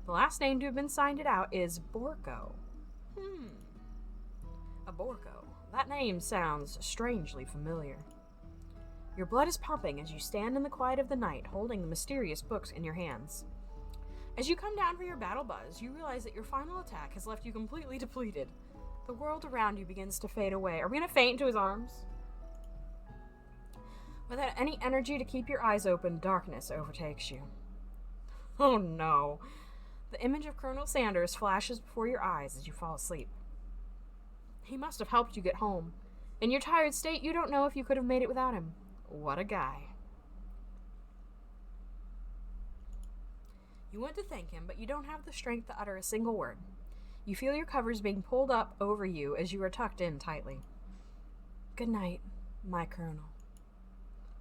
The last name to have been signed it out is Borko. A Borko. That name sounds strangely familiar. Your blood is pumping as you stand in the quiet of the night, holding the mysterious books in your hands. As you come down for your battle buzz, you realize that your final attack has left you completely depleted. The world around you begins to fade away. Are we gonna faint into his arms? Without any energy to keep your eyes open, darkness overtakes you. Oh no. The image of Colonel Sanders flashes before your eyes as you fall asleep. He must have helped you get home. In your tired state, you don't know if you could have made it without him. What a guy. You want to thank him, but you don't have the strength to utter a single word. You feel your covers being pulled up over you as you are tucked in tightly. Good night, my Colonel.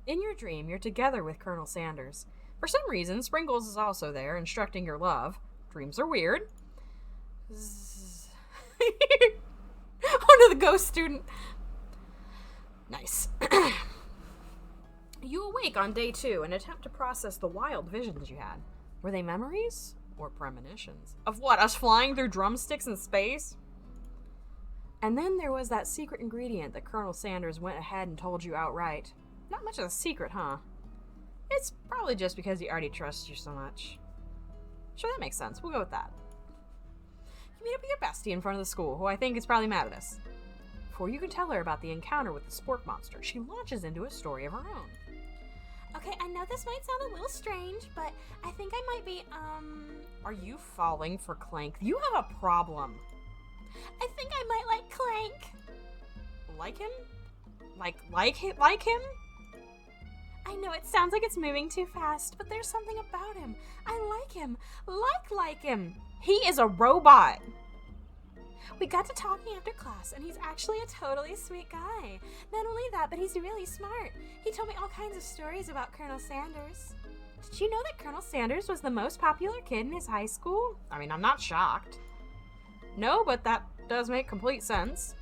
In your dream, you're together with Colonel Sanders. For some reason, Sprinkles is also there, instructing your love. Dreams are weird. Oh no, the ghost student. Nice. You awake on day 2 and attempt to process the wild visions you had. Were they memories? Or premonitions? Of what, us flying through drumsticks in space? And then there was that secret ingredient that Colonel Sanders went ahead and told you outright. Not much of a secret, huh? It's probably just because he already trusts you so much. Sure, that makes sense. We'll go with that. You meet up with your bestie in front of the school, who I think is probably mad at us. Before you can tell her about the encounter with the Sport Monster, she launches into a story of her own. Okay, I know this might sound a little strange, but I think I might be, Are you falling for Clank? You have a problem. I think I might like Clank. Like him? Like him? I know it sounds like it's moving too fast, but there's something about him. I like him. Like him. He is a robot. We got to talking after class, and he's actually a totally sweet guy. Not only that, but he's really smart. He told me all kinds of stories about Colonel Sanders. Did you know that Colonel Sanders was the most popular kid in his high school? I mean, I'm not shocked. No, but that does make complete sense.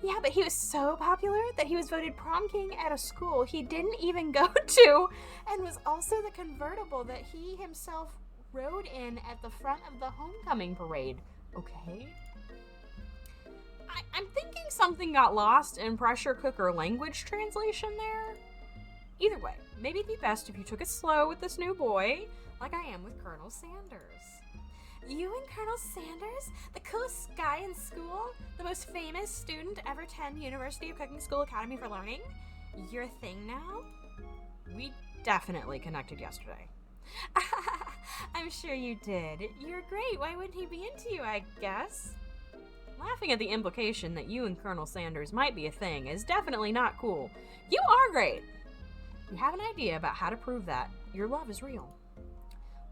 Yeah, but he was so popular that he was voted prom king at a school he didn't even go to, and was also the convertible that he himself rode in at the front of the homecoming parade. Okay. I'm thinking something got lost in pressure cooker language translation there. Either way, maybe it'd be best if you took it slow with this new boy, like I am with Colonel Sanders. You and Colonel Sanders? The coolest guy in school? The most famous student to ever attend University of Cooking School Academy for Learning? You're a thing now? We definitely connected yesterday. I'm sure you did. You're great. Why wouldn't he be into you, I guess? Laughing at the implication that you and Colonel Sanders might be a thing is definitely not cool. You are great. You have an idea about how to prove that your love is real.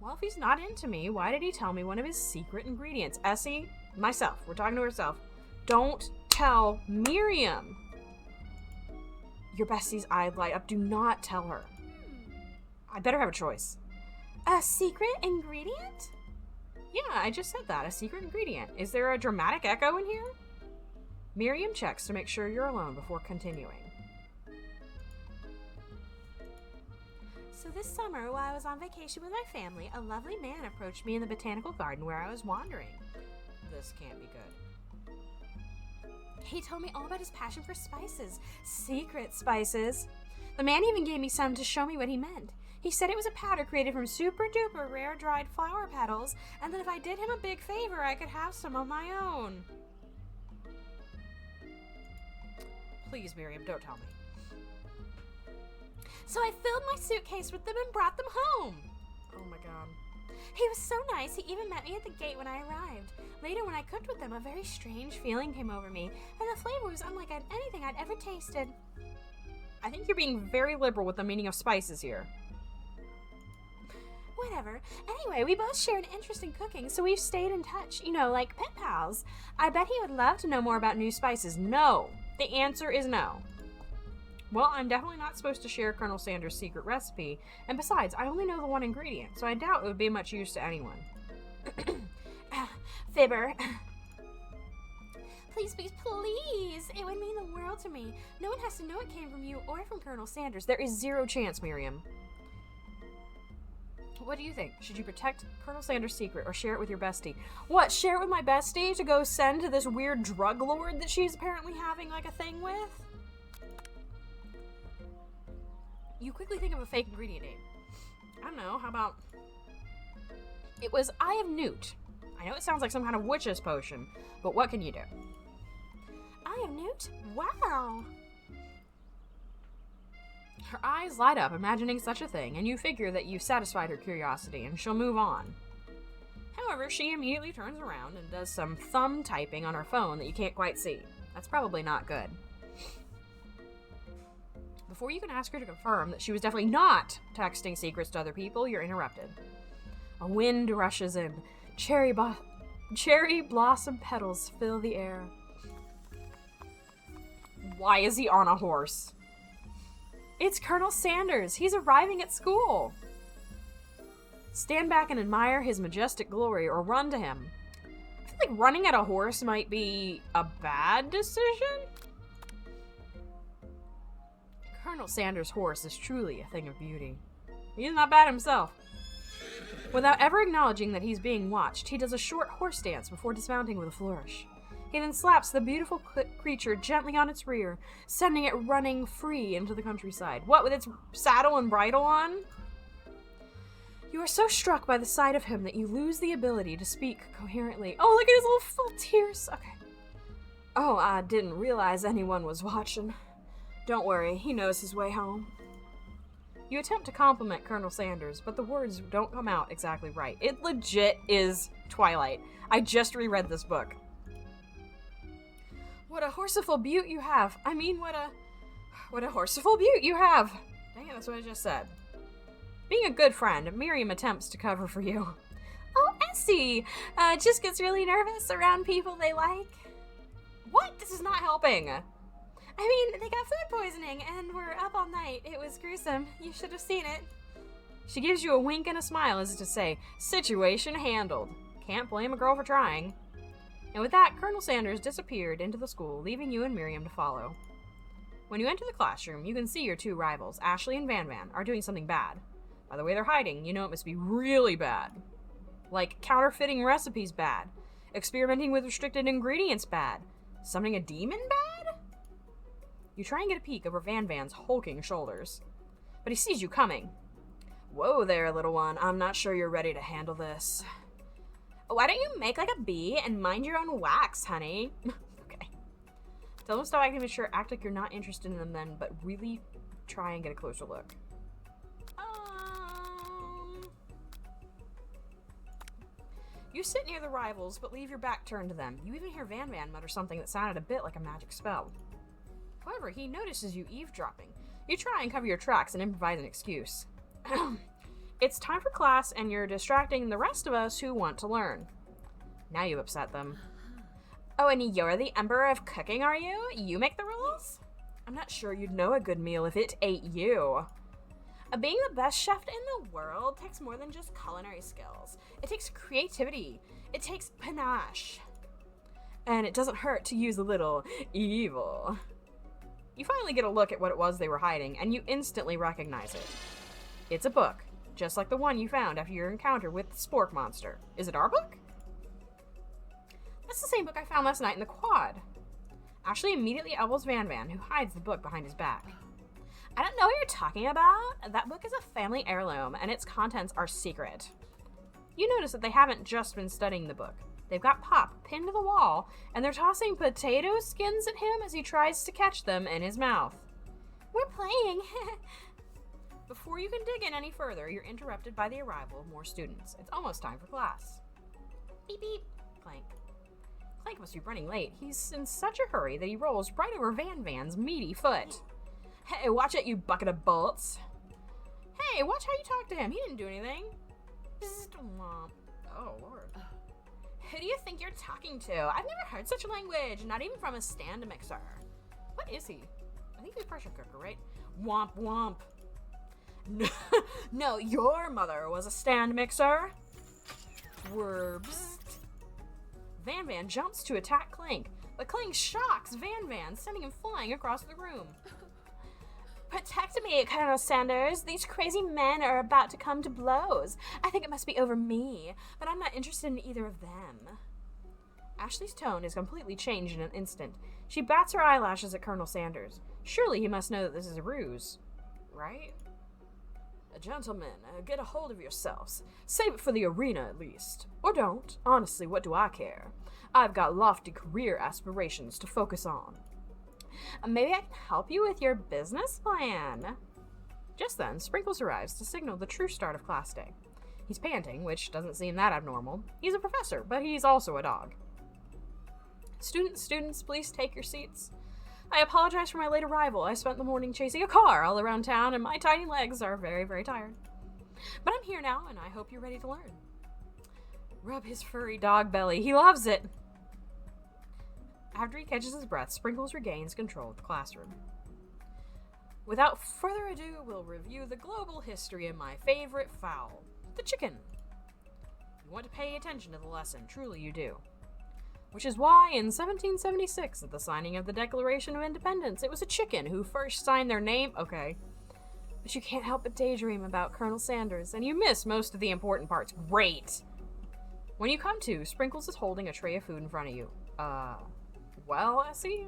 Well, if he's not into me, why did he tell me one of his secret ingredients? Essie, myself, we're talking to herself. Don't tell Miriam. Your bestie's eyes light up. Do not tell her. I better have a choice. A secret ingredient? Yeah, I just said that. A secret ingredient. Is there a dramatic echo in here? Miriam checks to make sure you're alone before continuing. So this summer, while I was on vacation with my family, a lovely man approached me in the botanical garden where I was wandering. This can't be good. He told me all about his passion for spices. Secret spices. The man even gave me some to show me what he meant. He said it was a powder created from super duper rare dried flower petals, and that if I did him a big favor, I could have some of my own. Please, Miriam, don't tell me. So I filled my suitcase with them and brought them home. Oh my god. He was so nice, he even met me at the gate when I arrived. Later, when I cooked with them, a very strange feeling came over me, and the flavor was unlike anything I'd ever tasted. I think you're being very liberal with the meaning of spices here. Whatever. Anyway, we both share an interest in cooking, so we've stayed in touch, like pen pals. I bet he would love to know more about new spices. No. The answer is no. Well, I'm definitely not supposed to share Colonel Sanders' secret recipe, and besides, I only know the one ingredient, so I doubt it would be of much use to anyone. Fibber. Please, please, please. It would mean the world to me. No one has to know it came from you or from Colonel Sanders. There is zero chance, Miriam. What do you think? Should you protect Colonel Sanders' secret or share it with your bestie? What, share it with my bestie to go send to this weird drug lord that she's apparently having, a thing with? You quickly think of a fake ingredient name. I don't know, how about... It was Eye of Newt. I know it sounds like some kind of witch's potion, but what can you do? Eye of Newt? Wow! Her eyes light up, imagining such a thing, and you figure that you've satisfied her curiosity, and she'll move on. However, she immediately turns around and does some thumb typing on her phone that you can't quite see. That's probably not good. Before you can ask her to confirm that she was definitely not texting secrets to other people, you're interrupted. A wind rushes in. Cherry blossom petals fill the air. Why is he on a horse? It's Colonel Sanders. He's arriving at school. Stand back and admire his majestic glory, or run to him. I feel like running at a horse might be a bad decision. Colonel Sanders' horse is truly a thing of beauty. He's not bad himself. Without ever acknowledging that he's being watched, he does a short horse dance before dismounting with a flourish. He then slaps the beautiful creature gently on its rear, sending it running free into the countryside. What, with its saddle and bridle on? You are so struck by the sight of him that you lose the ability to speak coherently. Oh, look at his little full tears. Okay. Oh, I didn't realize anyone was watching. Don't worry, he knows his way home. You attempt to compliment Colonel Sanders, but the words don't come out exactly right. It legit is Twilight. I just reread this book. What a horseful beaut you have. I mean, what a horseful beaut you have. Dang it, that's what I just said. Being a good friend, Miriam attempts to cover for you. Oh, Betsy just gets really nervous around people they like. What? This is not helping. I mean, they got food poisoning and were up all night. It was gruesome. You should have seen it. She gives you a wink and a smile as if to say, situation handled. Can't blame a girl for trying. And with that, Colonel Sanders disappeared into the school, leaving you and Miriam to follow. When you enter the classroom, you can see your two rivals, Ashley and Van Van, are doing something bad. By the way they're hiding, you know it must be really bad. Like counterfeiting recipes bad. Experimenting with restricted ingredients bad. Summoning a demon bad? You try and get a peek over Van Van's hulking shoulders. But he sees you coming. Whoa there, little one. I'm not sure you're ready to handle this. Why don't you make like a bee and mind your own wax, honey? Okay. Tell them to stop acting mature, act like you're not interested in them then, but really try and get a closer look. You sit near the rivals, but leave your back turned to them. You even hear Van Van mutter something that sounded a bit like a magic spell. However, he notices you eavesdropping. You try and cover your tracks and improvise an excuse. It's time for class, and you're distracting the rest of us who want to learn. Now you upset them. Oh, and you're the Emperor of Cooking, are you? You make the rules? I'm not sure you'd know a good meal if it ate you. Being the best chef in the world takes more than just culinary skills. It takes creativity. It takes panache. And it doesn't hurt to use a little evil. You finally get a look at what it was they were hiding, and you instantly recognize it. It's a book, just like the one you found after your encounter with the spork monster. Is it our book? That's the same book I found last night in the quad. Ashley immediately elbows Van Van, who hides the book behind his back. I don't know what you're talking about. That book is a family heirloom, and its contents are secret. You notice that they haven't just been studying the book. They've got Pop pinned to the wall, and they're tossing potato skins at him as he tries to catch them in his mouth. We're playing. Before you can dig in any further, you're interrupted by the arrival of more students. It's almost time for class. Beep beep. Clank. Clank must be running late. He's in such a hurry that he rolls right over Van Van's meaty foot. Hey, watch it, you bucket of bullets. Hey, watch how you talk to him. He didn't do anything. Bzzzt, womp. Oh, Lord. Who do you think you're talking to? I've never heard such language, not even from a stand mixer. What is he? I think he's a pressure cooker, right? Womp womp. No, your mother was a stand mixer. Werbs. Van Van jumps to attack Clank, but Clank shocks Van Van, sending him flying across the room. Protect me, Colonel Sanders. These crazy men are about to come to blows. I think it must be over me, but I'm not interested in either of them. Ashley's tone is completely changed in an instant. She bats her eyelashes at Colonel Sanders. Surely he must know that this is a ruse, right? Gentlemen, get a hold of yourselves. Save it for the arena, at least. Or don't. Honestly, what do I care? I've got lofty career aspirations to focus on. Maybe I can help you with your business plan. Just then, Sprinkles arrives to signal the true start of class day. He's panting, which doesn't seem that abnormal. He's a professor, but he's also a dog. Students, please take your seats. I apologize for my late arrival. I spent the morning chasing a car all around town, and my tiny legs are very, very tired. But I'm here now, and I hope you're ready to learn. Rub his furry dog belly. He loves it. After he catches his breath, Sprinkles regains control of the classroom. Without further ado, we'll review the global history of my favorite fowl, the chicken. You want to pay attention to the lesson, truly you do. Which is why, in 1776, at the signing of the Declaration of Independence, it was a chicken who first signed their name. Okay. But you can't help but daydream about Colonel Sanders, and you miss most of the important parts. Great! When you come to, Sprinkles is holding a tray of food in front of you. Well, Essie?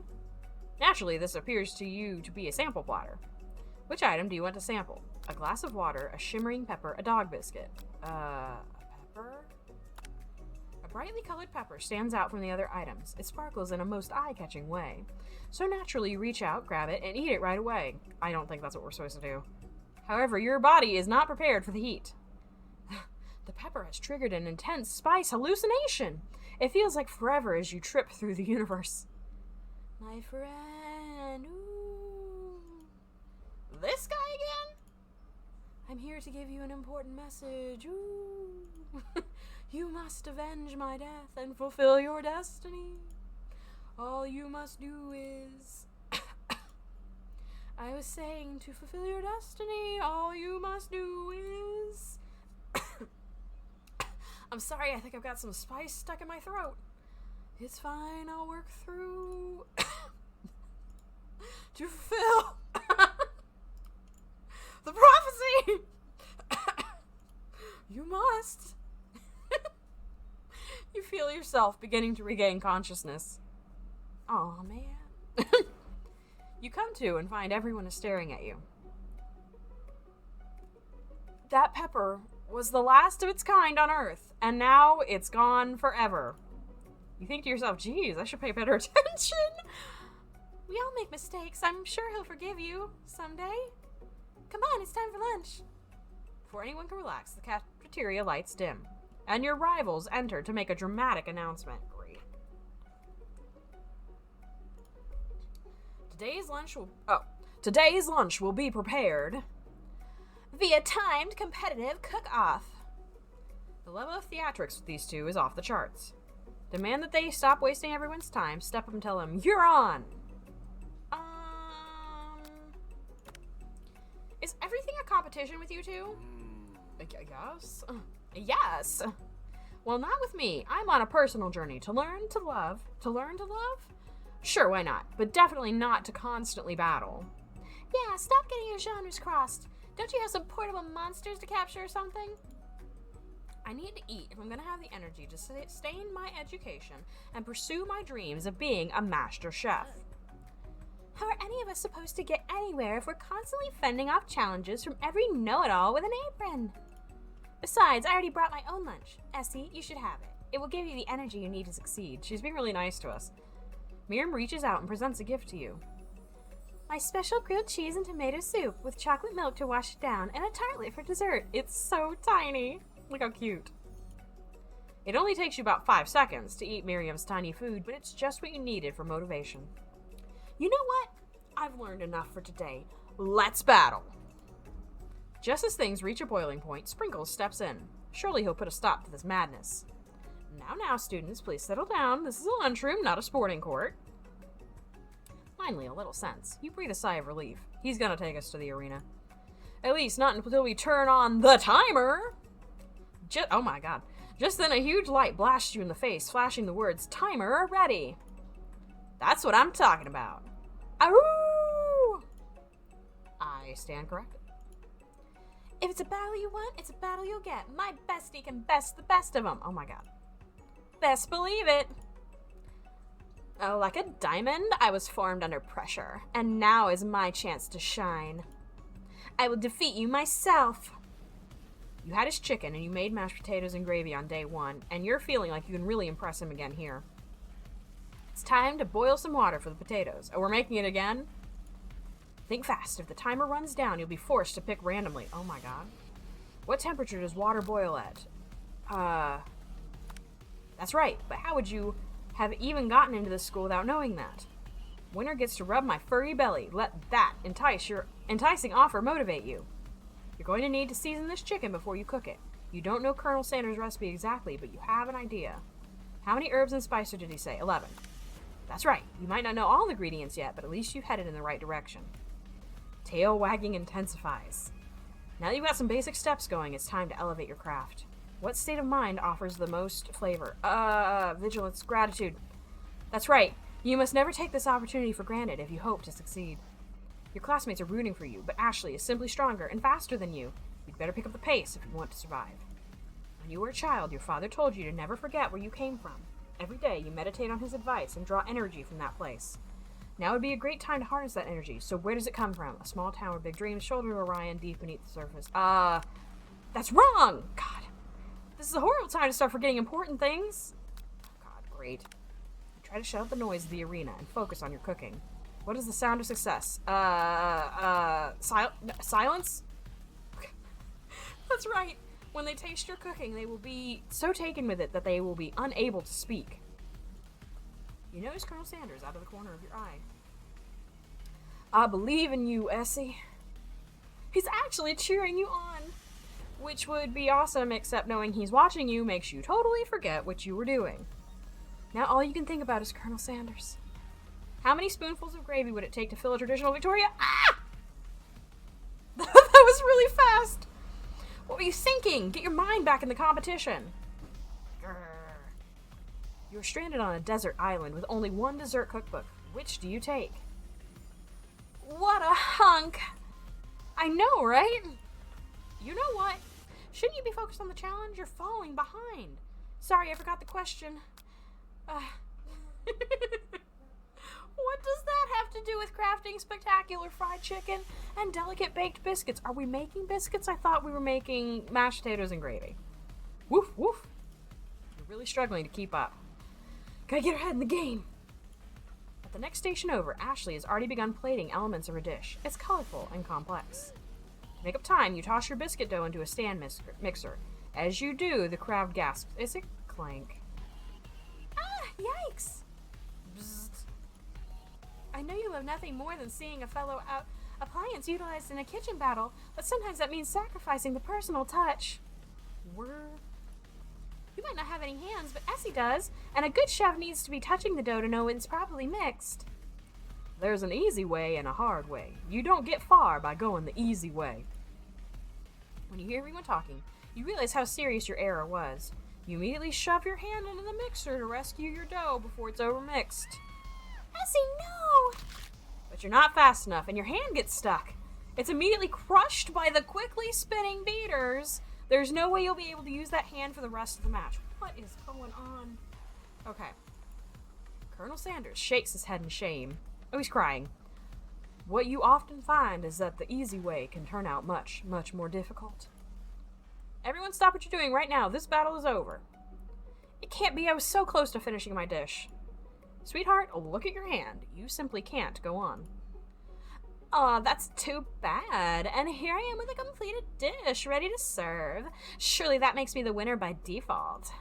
Naturally, this appears to you to be a sample platter. Which item do you want to sample? A glass of water, a shimmering pepper, a dog biscuit. A pepper? A brightly colored pepper stands out from the other items. It sparkles in a most eye-catching way. So naturally, you reach out, grab it, and eat it right away. I don't think that's what we're supposed to do. However, your body is not prepared for the heat. The pepper has triggered an intense spice hallucination. It feels like forever as you trip through the universe. My friend, ooh. This guy again? I'm here to give you an important message, ooh. You must avenge my death and fulfill your destiny. All you must do is... I was saying, to fulfill your destiny, all you must do is... I'm sorry, I think I've got some spice stuck in my throat. It's fine, I'll work through... to fulfill... the prophecy! You must. You feel yourself beginning to regain consciousness. Aw, man. You come to and find everyone is staring at you. That pepper was the last of its kind on Earth, and now it's gone forever. You think to yourself, geez, I should pay better attention. We all make mistakes. I'm sure he'll forgive you someday. Come on, it's time for lunch. Before anyone can relax, the cafeteria lights dim, and your rivals enter to make a dramatic announcement. Great. Today's lunch will be prepared via timed competitive cook-off. The level of theatrics with these two is off the charts. Demand that they stop wasting everyone's time, step up and tell them, you're on! Is everything a competition with you two? I guess. Yes. Well, not with me. I'm on a personal journey to learn to love. To learn to love? Sure, why not? But definitely not to constantly battle. Yeah, stop getting your genres crossed. Don't you have some portable monsters to capture or something? I need to eat if I'm going to have the energy to sustain my education and pursue my dreams of being a master chef. How are any of us supposed to get anywhere if we're constantly fending off challenges from every know-it-all with an apron? Besides, I already brought my own lunch. Essie, you should have it. It will give you the energy you need to succeed. She's being really nice to us. Miriam reaches out and presents a gift to you. My special grilled cheese and tomato soup with chocolate milk to wash it down and a tartlet for dessert. It's so tiny. Look how cute. It only takes you about 5 seconds to eat Miriam's tiny food, but it's just what you needed for motivation. You know what? I've learned enough for today. Let's battle. Just as things reach a boiling point, Sprinkles steps in. Surely he'll put a stop to this madness. Now, students, please settle down. This is a lunchroom, not a sporting court. Finally, a little sense. You breathe a sigh of relief. He's gonna take us to the arena. At least not until we turn on the timer. Oh my god. Just then a huge light blasts you in the face, flashing the words, "Timer ready." That's what I'm talking about. Ahoo! I stand corrected. If it's a battle you want, it's a battle you'll get. My bestie can best the best of them. Oh my god. Best believe it. Oh, like a diamond, I was formed under pressure, and now is my chance to shine. I will defeat you myself. You had his chicken, and you made mashed potatoes and gravy on day 1, and you're feeling like you can really impress him again here. It's time to boil some water for the potatoes. Oh, we're making it again? Think fast. If the timer runs down, you'll be forced to pick randomly. Oh my god. What temperature does water boil at? That's right, but how would you have even gotten into this school without knowing that? Winner gets to rub my furry belly. Let that enticing offer motivate you. You're going to need to season this chicken before you cook it. You don't know Colonel Sanders' recipe exactly, but you have an idea. How many herbs and spices did he say? 11. That's right. You might not know all the ingredients yet, but at least you've headed in the right direction. Tail wagging intensifies. Now that you've got some basic steps going, it's time to elevate your craft. What state of mind offers the most flavor? Vigilance, gratitude. That's right. You must never take this opportunity for granted if you hope to succeed. Your classmates are rooting for you, but Ashley is simply stronger and faster than you. You'd better pick up the pace if you want to survive. When you were a child, your father told you to never forget where you came from. Every day, you meditate on his advice and draw energy from that place. Now would be a great time to harness that energy, so where does it come from? A small town with big dreams, shoulder of Orion, deep beneath the surface. That's wrong! God. This is a horrible time to start forgetting important things. God, great. Try to shut out the noise of the arena and focus on your cooking. What is the sound of success? Silence? That's right. When they taste your cooking, they will be so taken with it that they will be unable to speak. You notice Colonel Sanders out of the corner of your eye. I believe in you, Essie. He's actually cheering you on. which would be awesome, except knowing he's watching you makes you totally forget what you were doing. Now all you can think about is Colonel Sanders. How many spoonfuls of gravy would it take to fill a traditional Victoria? Ah! That was really fast. What were you thinking? Get your mind back in the competition. Grr. You're stranded on a desert island with only one dessert cookbook. Which do you take? What a hunk. I know, right? You know what? Shouldn't you be focused on the challenge? You're falling behind. Sorry, I forgot the question. What does that have to do with crafting spectacular fried chicken and delicate baked biscuits? Are we making biscuits? I thought we were making mashed potatoes and gravy. Woof, woof. You're really struggling to keep up. Gotta get her head in the game. At the next station over, Ashley has already begun plating elements of her dish. It's colorful and complex. To make up time, you toss your biscuit dough into a stand mixer. As you do, the crowd gasps. Is it clank? Ah, yikes! Bzzzt. I know you love nothing more than seeing a fellow appliance utilized in a kitchen battle, but sometimes that means sacrificing the personal touch. You might not have any hands, but Essie does, and a good chef needs to be touching the dough to know it's properly mixed. There's an easy way and a hard way. You don't get far by going the easy way. When you hear everyone talking, you realize how serious your error was. You immediately shove your hand into the mixer to rescue your dough before it's overmixed. Essie, no! But you're not fast enough, and your hand gets stuck. It's immediately crushed by the quickly spinning beaters. There's no way you'll be able to use that hand for the rest of the match. What is going on? Okay. Colonel Sanders shakes his head in shame. Oh, he's crying. What you often find is that the easy way can turn out much, much more difficult. Everyone stop what you're doing right now. This battle is over. It can't be. I was so close to finishing my dish. Sweetheart, look at your hand. You simply can't go on. Aw, that's too bad. And here I am with a completed dish, ready to serve. Surely that makes me the winner by default.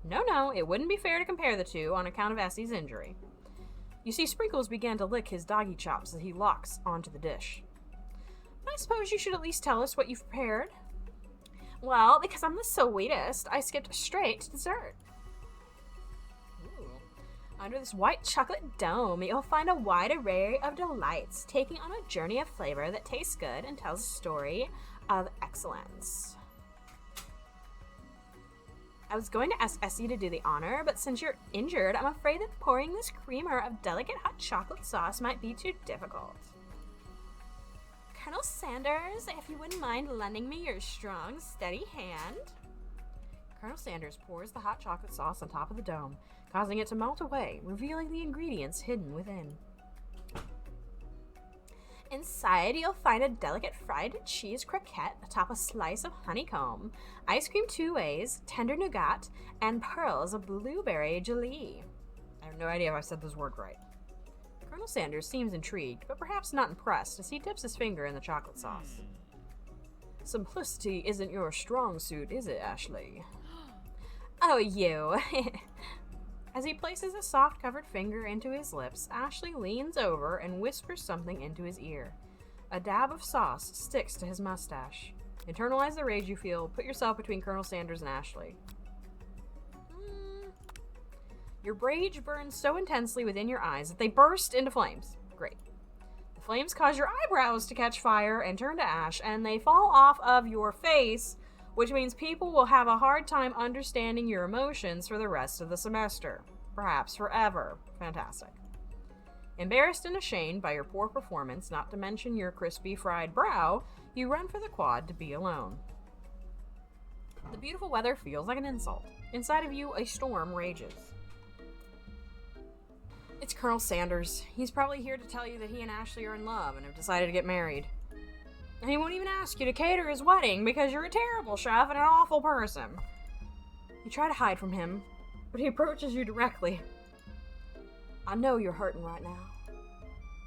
No, it wouldn't be fair to compare the two on account of Essie's injury. You see, Sprinkles began to lick his doggy chops as he locks onto the dish. But I suppose you should at least tell us what you've prepared. Well, because I'm the sweetest, I skipped straight to dessert. Under this white chocolate dome, you'll find a wide array of delights, taking on a journey of flavor that tastes good and tells a story of excellence. I was going to ask Essie to do the honor, but since you're injured, I'm afraid that pouring this creamer of delicate hot chocolate sauce might be too difficult. Colonel Sanders, if you wouldn't mind lending me your strong, steady hand. Colonel Sanders pours the hot chocolate sauce on top of the dome, causing it to melt away, revealing the ingredients hidden within. Inside, you'll find a delicate fried cheese croquette atop a slice of honeycomb, ice cream 2 ways, tender nougat, and pearls of blueberry jelly. I have no idea if I said those words right. Colonel Sanders seems intrigued, but perhaps not impressed, as he dips his finger in the chocolate sauce. Simplicity isn't your strong suit, is it, Ashley? Oh, you. As he places a soft-covered finger into his lips, Ashley leans over and whispers something into his ear. A dab of sauce sticks to his mustache. Internalize the rage you feel. Put yourself between Colonel Sanders and Ashley. Your rage burns so intensely within your eyes that they burst into flames. Great. The flames cause your eyebrows to catch fire and turn to ash, and they fall off of your face, which means people will have a hard time understanding your emotions for the rest of the semester. Perhaps forever. Fantastic. Embarrassed and ashamed by your poor performance, not to mention your crispy fried brow, you run for the quad to be alone. The beautiful weather feels like an insult. Inside of you, a storm rages. It's Colonel Sanders. He's probably here to tell you that he and Ashley are in love and have decided to get married. And he won't even ask you to cater his wedding because you're a terrible chef and an awful person. You try to hide from him, but he approaches you directly. I know you're hurting right now.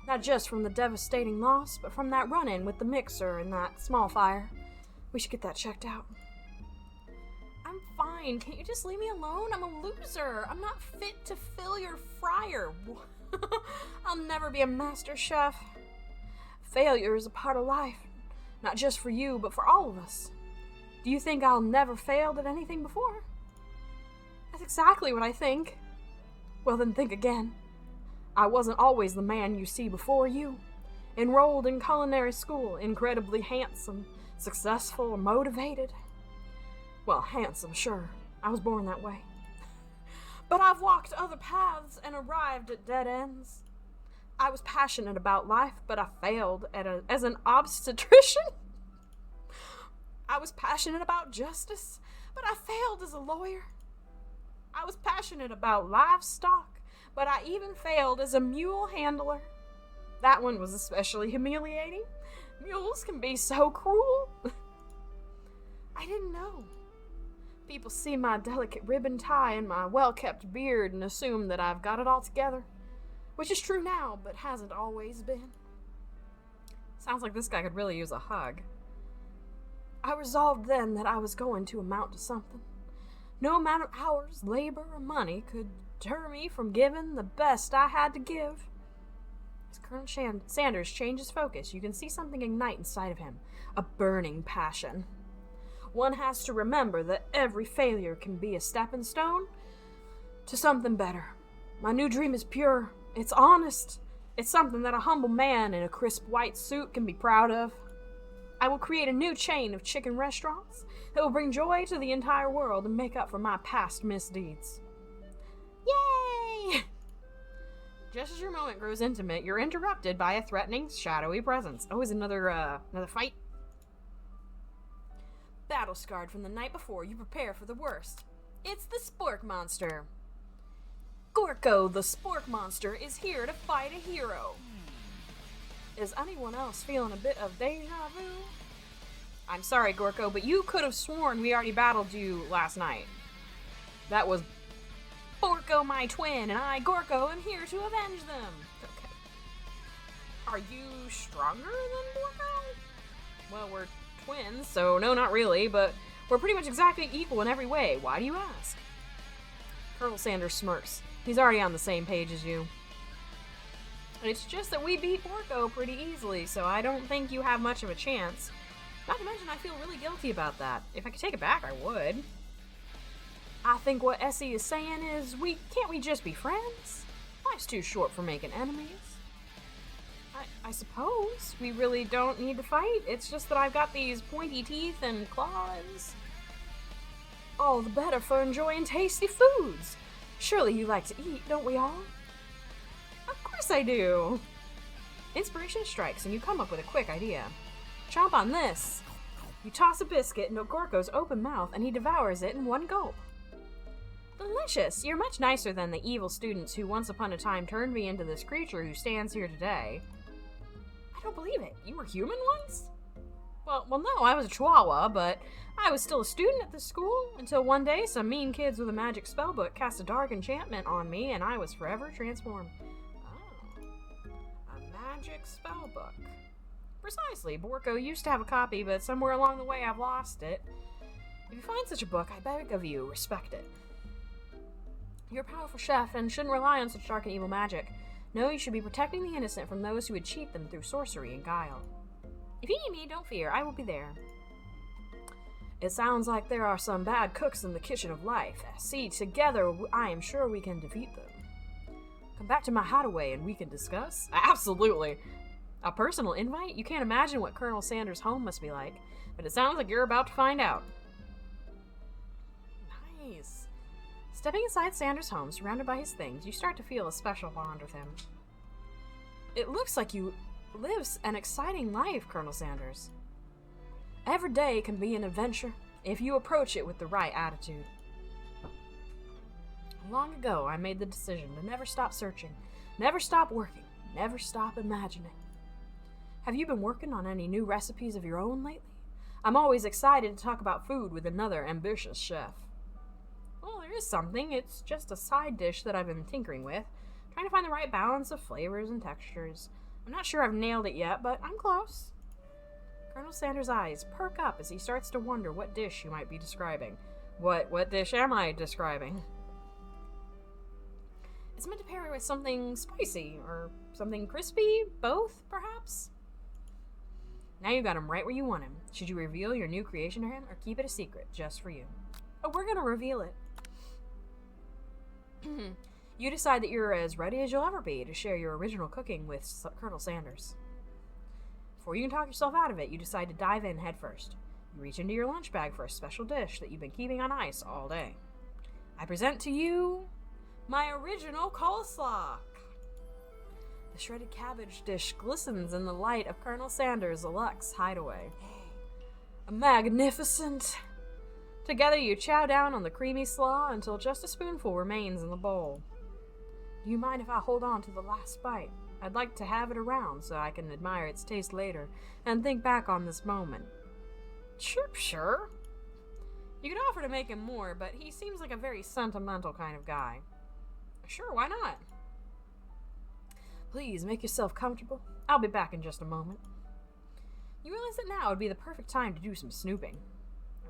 Not just from the devastating loss, but from that run-in with the mixer and that small fire. We should get that checked out. I'm fine. Can't you just leave me alone? I'm a loser. I'm not fit to fill your fryer. I'll never be a master chef. Failure is a part of life. Not just for you, but for all of us. Do you think I'll never failed at anything before? That's exactly what I think. Well, then think again. I wasn't always the man you see before you. Enrolled in culinary school, incredibly handsome, successful, motivated. Well, handsome, sure. I was born that way. But I've walked other paths and arrived at dead ends. I was passionate about life, but I failed as an obstetrician. I was passionate about justice, but I failed as a lawyer. I was passionate about livestock, but I even failed as a mule handler. That one was especially humiliating. Mules can be so cruel. I didn't know. People see my delicate ribbon tie and my well-kept beard and assume that I've got it all together, which is true now, but hasn't always been. Sounds like this guy could really use a hug. I resolved then that I was going to amount to something. No amount of hours, labor, or money could deter me from giving the best I had to give. As Colonel Sanders changes focus, you can see something ignite inside of him, a burning passion. One has to remember that every failure can be a stepping stone to something better. My new dream is pure. It's honest. It's something that a humble man in a crisp white suit can be proud of. I will create a new chain of chicken restaurants that will bring joy to the entire world and make up for my past misdeeds. Yay! Just as your moment grows intimate, you're interrupted by a threatening, shadowy presence. Oh, is another fight? Battle scarred from the night before, you prepare for the worst. It's the Spork Monster. Gorko, the Spork Monster, is here to fight a hero. Is anyone else feeling a bit of deja vu? I'm sorry, Gorko, but you could have sworn we already battled you last night. That was Borko, my twin, and I, Gorko, am here to avenge them. Okay. Are you stronger than Borko? Well, we're twins, so no, not really, but we're pretty much exactly equal in every way. Why do you ask? Colonel Sanders smirks. He's already on the same page as you. It's just that we beat Borko pretty easily, so I don't think you have much of a chance. Not to mention, I feel really guilty about that. If I could take it back, I would. I think what Essie is saying is, can't we just be friends? Life's too short for making enemies. I suppose we really don't need to fight. It's just that I've got these pointy teeth and claws. All the better for enjoying tasty foods. Surely you like to eat, don't we all? Of course I do. Inspiration strikes and you come up with a quick idea. Chomp on this. You toss a biscuit into Gorko's open mouth and he devours it in one gulp. Delicious. You're much nicer than the evil students who once upon a time turned me into this creature who stands here today. I don't believe it. You were human once? Well, no, I was a chihuahua, but I was still a student at this school until one day some mean kids with a magic spellbook cast a dark enchantment on me and I was forever transformed. Oh. A magic spellbook. Precisely. Borko used to have a copy, but somewhere along the way I've lost it. If you find such a book, I beg of you, respect it. You're a powerful chef and shouldn't rely on such dark and evil magic. No, you should be protecting the innocent from those who would cheat them through sorcery and guile. If you need me, don't fear, I will be there. It sounds like there are some bad cooks in the kitchen of life. See, together I am sure we can defeat them. Come back to my hideaway and we can discuss? Absolutely. A personal invite? You can't imagine what Colonel Sanders' home must be like, but it sounds like you're about to find out. Nice. Stepping inside Sanders' home, surrounded by his things, you start to feel a special bond with him. It looks like you live an exciting life, Colonel Sanders. Every day can be an adventure if you approach it with the right attitude. Long ago, I made the decision to never stop searching, never stop working, never stop imagining. Have you been working on any new recipes of your own lately? I'm always excited to talk about food with another ambitious chef. Well, there is something. It's just a side dish that I've been tinkering with, trying to find the right balance of flavors and textures. I'm not sure I've nailed it yet, but I'm close. Colonel Sanders' eyes perk up as he starts to wonder what dish you might be describing. What dish am I describing? It's meant to pair with something spicy, or something crispy? Both, perhaps? Now you got him right where you want him. Should you reveal your new creation to him or keep it a secret just for you? Oh, we're gonna reveal it. You decide that you're as ready as you'll ever be to share your original cooking with Colonel Sanders. Before you can talk yourself out of it, you decide to dive in head first. You reach into your lunch bag for a special dish that you've been keeping on ice all day. I present to you my original coleslaw. The shredded cabbage dish glistens in the light of Colonel Sanders' Lux hideaway. Magnificent! Together you chow down on the creamy slaw until just a spoonful remains in the bowl. Do you mind if I hold on to the last bite? I'd like to have it around so I can admire its taste later and think back on this moment. Sure. You could offer to make him more, but he seems like a very sentimental kind of guy. Sure, why not? Please, make yourself comfortable. I'll be back in just a moment. You realize that now would be the perfect time to do some snooping.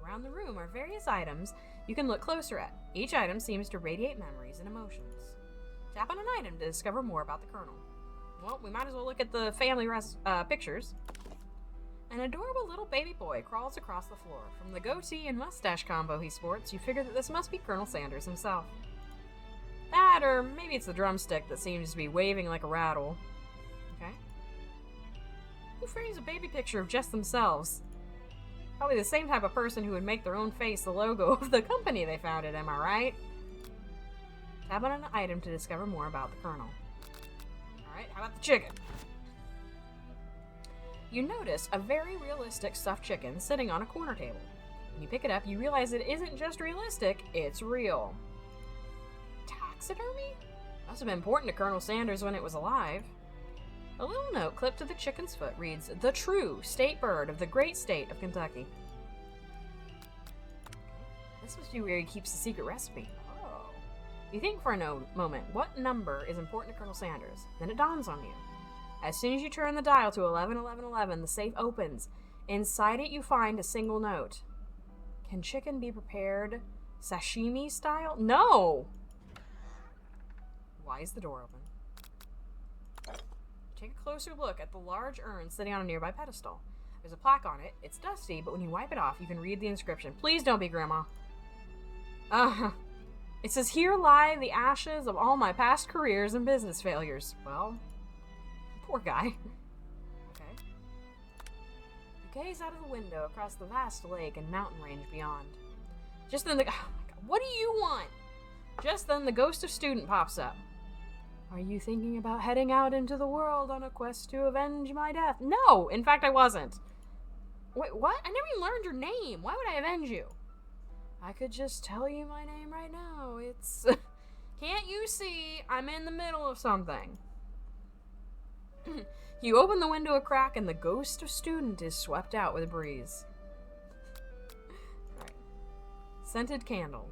Around the room are various items you can look closer at. Each item seems to radiate memories and emotions. Tap on an item to discover more about the Colonel. Well, we might as well look at the family pictures. An adorable little baby boy crawls across the floor. From the goatee and mustache combo he sports, you figure that this must be Colonel Sanders himself. That, or maybe it's the drumstick that seems to be waving like a rattle. Okay. Who frames a baby picture of just themselves? Probably the same type of person who would make their own face the logo of the company they founded, am I right? Tap on an item to discover more about the Colonel. Alright, how about the chicken? You notice a very realistic stuffed chicken sitting on a corner table. When you pick it up, you realize it isn't just realistic, it's real. Taxidermy? Must have been important to Colonel Sanders when it was alive. A little note clipped to the chicken's foot reads, "The true state bird of the great state of Kentucky." This must be where he keeps the secret recipe. Oh. You think for a moment, what number is important to Colonel Sanders? Then it dawns on you. As soon as you turn the dial to 111111, the safe opens. Inside it, you find a single note. Can chicken be prepared sashimi style? No! Why is the door open? Take a closer look at the large urn sitting on a nearby pedestal. There's a plaque on it. It's dusty, but when you wipe it off, you can read the inscription. Please don't be Grandma. It says, "Here lie the ashes of all my past careers and business failures." Well, poor guy. Okay. You gaze out of the window across the vast lake and mountain range beyond. Just then oh my God, what do you want? Just then the ghost of student pops up. Are you thinking about heading out into the world on a quest to avenge my death? No, in fact I wasn't. Wait, what? I never even learned your name. Why would I avenge you? I could just tell you my name right now. It's... Can't you see I'm in the middle of something? You open the window a crack and the ghost of student is swept out with a breeze. Alright. Scented candle.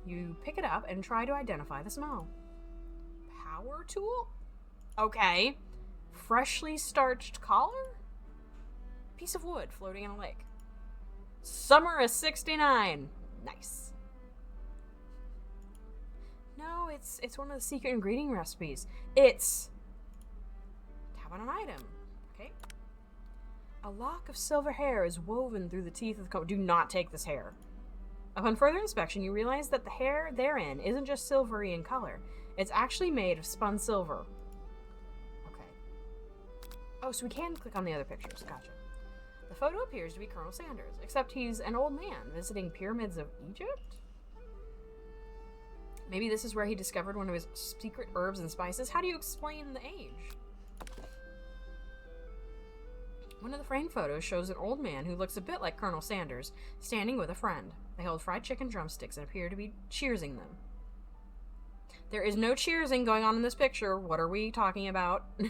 You pick it up and try to identify the smell. Power tool? Okay. Freshly starched collar? Piece of wood floating in a lake. Summer of '69. Nice. No, it's one of the secret ingredient recipes. It's... Tap on an item. Okay. A lock of silver hair is woven through the teeth of the comb. Do not take this hair. Upon further inspection, you realize that the hair therein isn't just silvery in color. It's actually made of spun silver. Okay. Oh, so we can click on the other pictures. Gotcha. The photo appears to be Colonel Sanders, except he's an old man visiting pyramids of Egypt? Maybe this is where he discovered one of his secret herbs and spices. How do you explain the age? One of the framed photos shows an old man who looks a bit like Colonel Sanders, standing with a friend. They hold fried chicken drumsticks and appear to be cheersing them. There is no cheersing going on in this picture. What are we talking about? You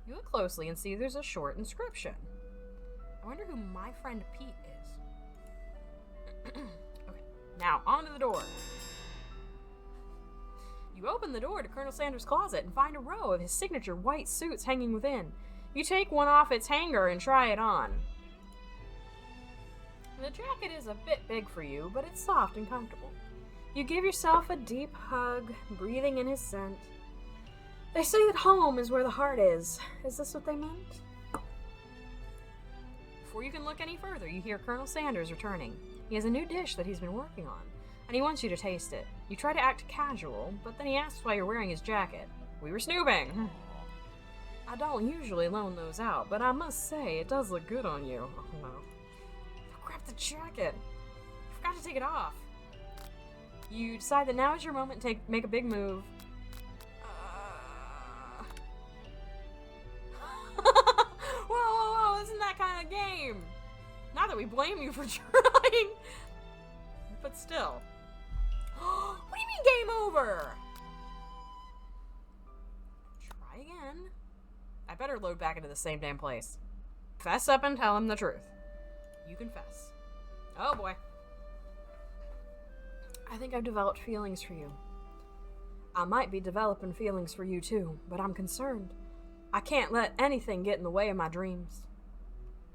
look closely and see there's a short inscription. I wonder who my friend Pete is. Okay, now on to the door. You open the door to Colonel Sanders' closet and find a row of his signature white suits hanging within. You take one off its hanger and try it on. The jacket is a bit big for you, but it's soft and comfortable. You give yourself a deep hug, breathing in his scent. They say that home is where the heart is. Is this what they meant? Before you can look any further, you hear Colonel Sanders returning. He has a new dish that he's been working on, and he wants you to taste it. You try to act casual, but then he asks why you're wearing his jacket. We were snooping. I don't usually loan those out, but I must say, it does look good on you. Oh no. Grab the jacket. I forgot to take it off. You decide that now is your moment to make a big move. Whoa, isn't that kind of game? Not that we blame you for trying, but still. What do you mean game over? Try again. I better load back into the same damn place. Fess up and tell him the truth. You confess. Oh boy. I think I've developed feelings for you. I might be developing feelings for you too, but I'm concerned. I can't let anything get in the way of my dreams.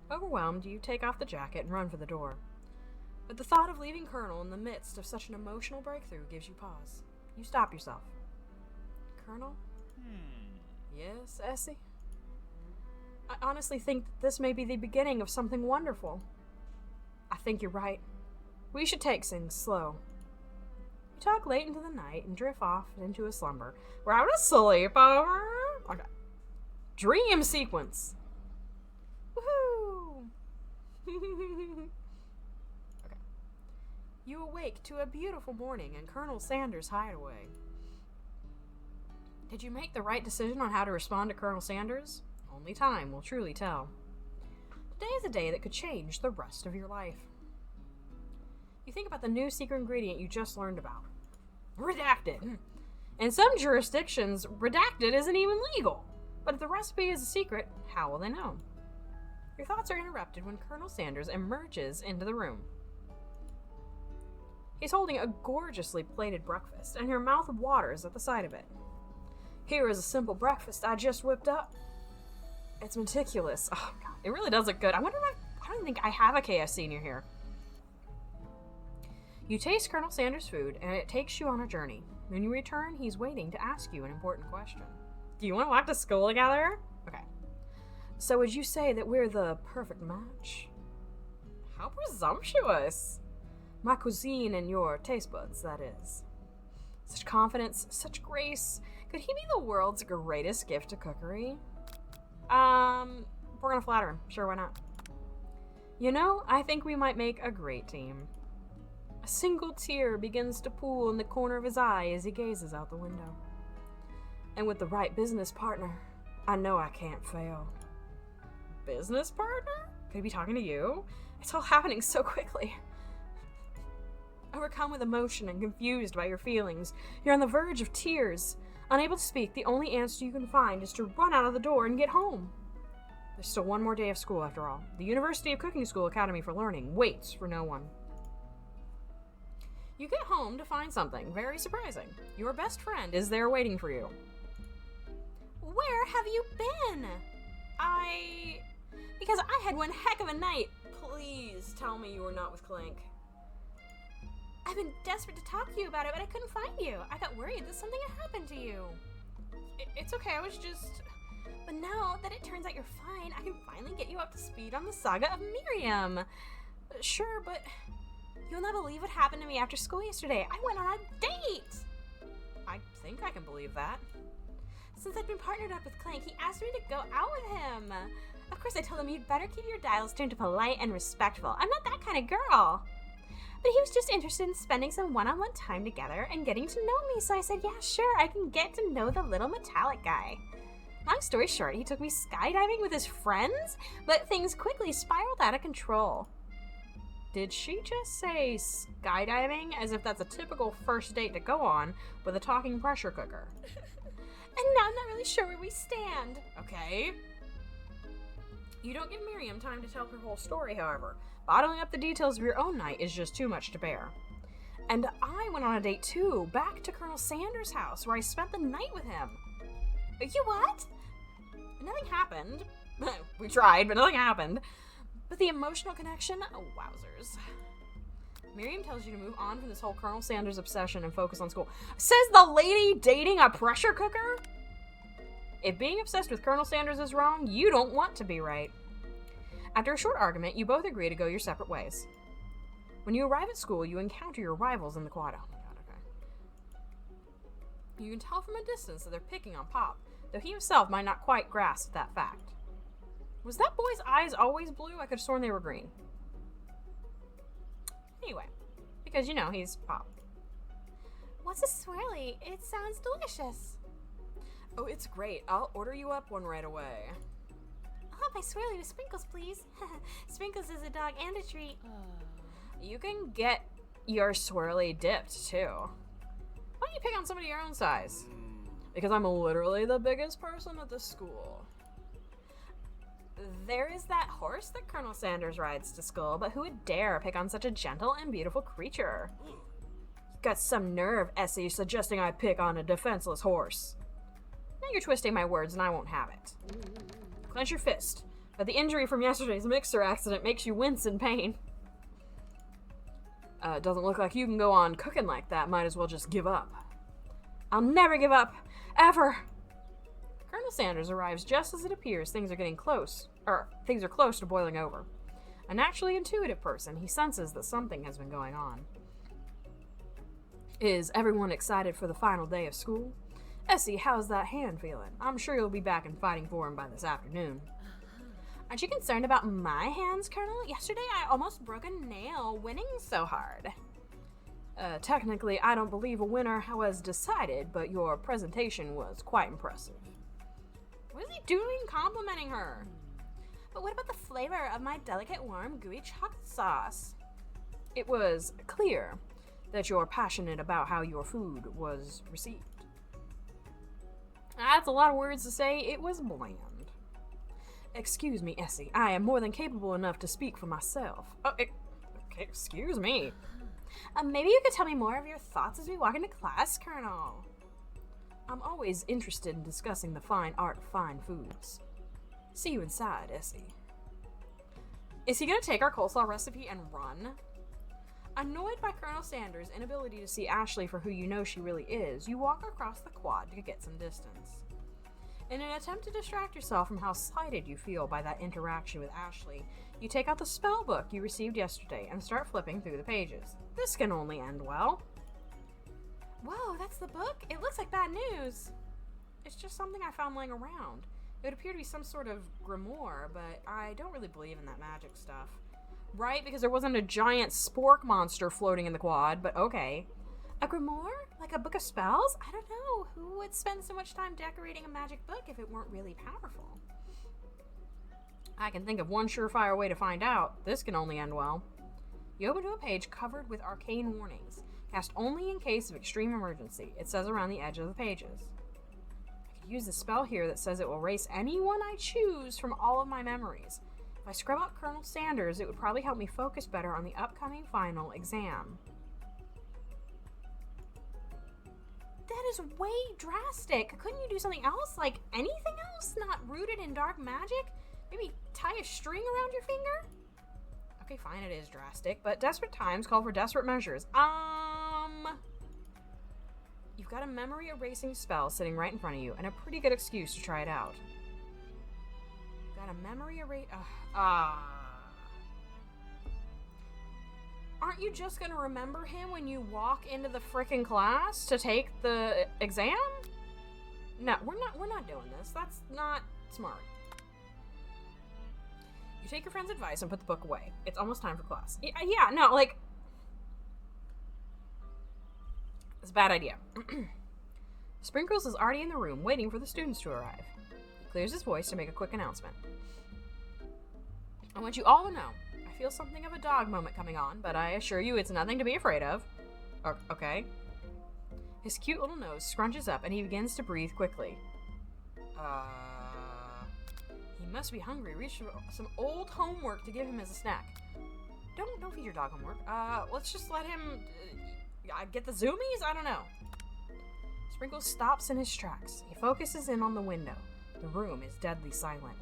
Overwhelmed, you take off the jacket and run for the door. But the thought of leaving Colonel in the midst of such an emotional breakthrough gives you pause. You stop yourself. Colonel? Yes, Essie? I honestly think that this may be the beginning of something wonderful. I think you're right. We should take things slow. You talk late into the night and drift off into a slumber. We're having a sleepover. Okay. Dream sequence. Woohoo! Okay. You awake to a beautiful morning in Colonel Sanders' hideaway. Did you make the right decision on how to respond to Colonel Sanders? Only time will truly tell. Today is a day that could change the rest of your life. You think about the new secret ingredient you just learned about. Redacted. In some jurisdictions, redacted isn't even legal. But if the recipe is a secret, how will they know? Your thoughts are interrupted when Colonel Sanders emerges into the room. He's holding a gorgeously plated breakfast, and your mouth waters at the sight of it. Here is a simple breakfast I just whipped up. It's meticulous. Oh, God. It really does look good. I don't think I have a KFC near here. You taste Colonel Sanders' food, and it takes you on a journey. When you return, he's waiting to ask you an important question. Do you want to walk to school together? Okay. So would you say that we're the perfect match? How presumptuous. My cuisine and your taste buds, that is. Such confidence, such grace. Could he be the world's greatest gift to cookery? We're gonna flatter him. Sure, why not? You know, I think we might make a great team. A single tear begins to pool in the corner of his eye as he gazes out the window. And with the right business partner, I know I can't fail. Business partner? Could he be talking to you? It's all happening so quickly. Overcome with emotion and confused by your feelings, you're on the verge of tears. Unable to speak, the only answer you can find is to run out of the door and get home. There's still one more day of school after all. The University of Cooking School Academy for Learning waits for no one. You get home to find something very surprising. Your best friend is there waiting for you. Where have you been? Because I had one heck of a night. Please tell me you were not with Clank. I've been desperate to talk to you about it, but I couldn't find you. I got worried that something had happened to you. It's okay, I was just... But now that it turns out you're fine, I can finally get you up to speed on the saga of Miriam. Sure, but you'll not believe what happened to me after school yesterday. I went on a date! I think I can believe that. Since I'd been partnered up with Clank, he asked me to go out with him. Of course, I told him you'd better keep your dials turned to polite and respectful. I'm not that kind of girl. But he was just interested in spending some one-on-one time together and getting to know me, so I said, yeah, sure, I can get to know the little metallic guy. Long story short, he took me skydiving with his friends, but things quickly spiraled out of control. Did she just say skydiving as if that's a typical first date to go on with a talking pressure cooker? And now I'm not really sure where we stand. Okay. You don't give Miriam time to tell her whole story, however. Bottling up the details of your own night is just too much to bear. And I went on a date too, back to Colonel Sanders' house, where I spent the night with him. You what? Nothing happened. We tried, but nothing happened. But the emotional connection? Oh, wowzers. Miriam tells you to move on from this whole Colonel Sanders obsession and focus on school. Says the lady dating a pressure cooker? If being obsessed with Colonel Sanders is wrong, you don't want to be right. After a short argument, you both agree to go your separate ways. When you arrive at school, you encounter your rivals in the quad. Oh my god, okay. You can tell from a distance that they're picking on Pop, though he himself might not quite grasp that fact. Was that boy's eyes always blue? I could have sworn they were green. Anyway, because you know, he's Pop. What's a swirly? It sounds delicious. Oh, it's great. I'll order you up one right away. I'll have my swirly with sprinkles, please. Sprinkles is a dog and a treat. You can get your swirly dipped, too. Why don't you pick on somebody your own size? Because I'm literally the biggest person at this school. There is that horse that Colonel Sanders rides to school, but who would dare pick on such a gentle and beautiful creature? You got some nerve, Essie, suggesting I pick on a defenseless horse. Now you're twisting my words and I won't have it. Clench your fist, but the injury from yesterday's mixer accident makes you wince in pain. Doesn't look like you can go on cooking like that. Might as well just give up. I'll never give up. Ever. Colonel Sanders arrives just as it appears things are close to boiling over. A naturally intuitive person, he senses that something has been going on. Is everyone excited for the final day of school? Essie, how's that hand feeling? I'm sure you'll be back in fighting form by this afternoon. Aren't you concerned about my hands, Colonel? Yesterday I almost broke a nail winning so hard. Technically, I don't believe a winner was decided, but your presentation was quite impressive. What is he doing complimenting her? But what about the flavor of my delicate, warm, gooey chocolate sauce? It was clear that you're passionate about how your food was received. That's a lot of words to say. It was bland. Excuse me, Essie. I am more than capable enough to speak for myself. Oh, okay, excuse me. Maybe you could tell me more of your thoughts as we walk into class, Colonel. I'm always interested in discussing the fine art of fine foods. See you inside, Essie. Is he gonna take our coleslaw recipe and run? Annoyed by Colonel Sanders' inability to see Ashley for who you know she really is, you walk across the quad to get some distance. In an attempt to distract yourself from how slighted you feel by that interaction with Ashley, you take out the spell book you received yesterday and start flipping through the pages. This can only end well. Whoa, that's the book? It looks like bad news. It's just something I found laying around. It would appear to be some sort of grimoire, but I don't really believe in that magic stuff. Right? Because there wasn't a giant spork monster floating in the quad, but okay. A grimoire? Like a book of spells? I don't know. Who would spend so much time decorating a magic book if it weren't really powerful? I can think of one surefire way to find out. This can only end well. You open to a page covered with arcane warnings. Cast only in case of extreme emergency. It says around the edge of the pages. I could use the spell here that says it will erase anyone I choose from all of my memories. If I scrub out Colonel Sanders, it would probably help me focus better on the upcoming final exam. That is way drastic. Couldn't you do something else? Like anything else? Not rooted in dark magic? Maybe tie a string around your finger? Okay, fine, it is drastic, but desperate times call for desperate measures. You've got a memory erasing spell sitting right in front of you, and a pretty good excuse to try it out. You've got a memory erase. Aren't you just gonna remember him when you walk into the frickin' class to take the exam? No, we're not doing this. That's not smart. You take your friend's advice and put the book away. It's almost time for class. Yeah, no, like... It's a bad idea. Sprinkles is already in the room, waiting for the students to arrive. He clears his voice to make a quick announcement. I want you all to know, I feel something of a dog moment coming on, but I assure you it's nothing to be afraid of. Okay. His cute little nose scrunches up and he begins to breathe quickly. He must be hungry. Reach for some old homework to give him as a snack. Don't feed your dog homework. Let's just let him get the zoomies? I don't know. Sprinkles stops in his tracks. He focuses in on the window. The room is deadly silent.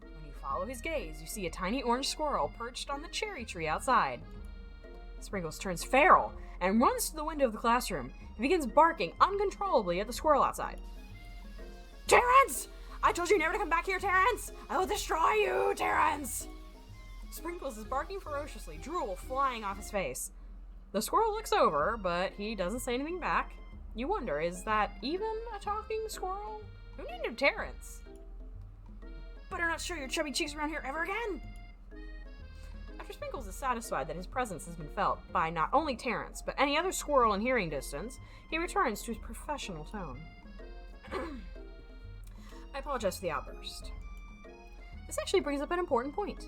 When you follow his gaze, you see a tiny orange squirrel perched on the cherry tree outside. Sprinkles turns feral and runs to the window of the classroom. He begins barking uncontrollably at the squirrel outside. Terrence! I told you never to come back here, Terrence! I will destroy you, Terrence! Sprinkles is barking ferociously, drool flying off his face. The squirrel looks over, but he doesn't say anything back. You wonder, is that even a talking squirrel? Who named him Terrence? Better not show your chubby cheeks around here ever again! After Sprinkles is satisfied that his presence has been felt by not only Terrence, but any other squirrel in hearing distance, he returns to his professional tone. I apologize for the outburst. This actually brings up an important point.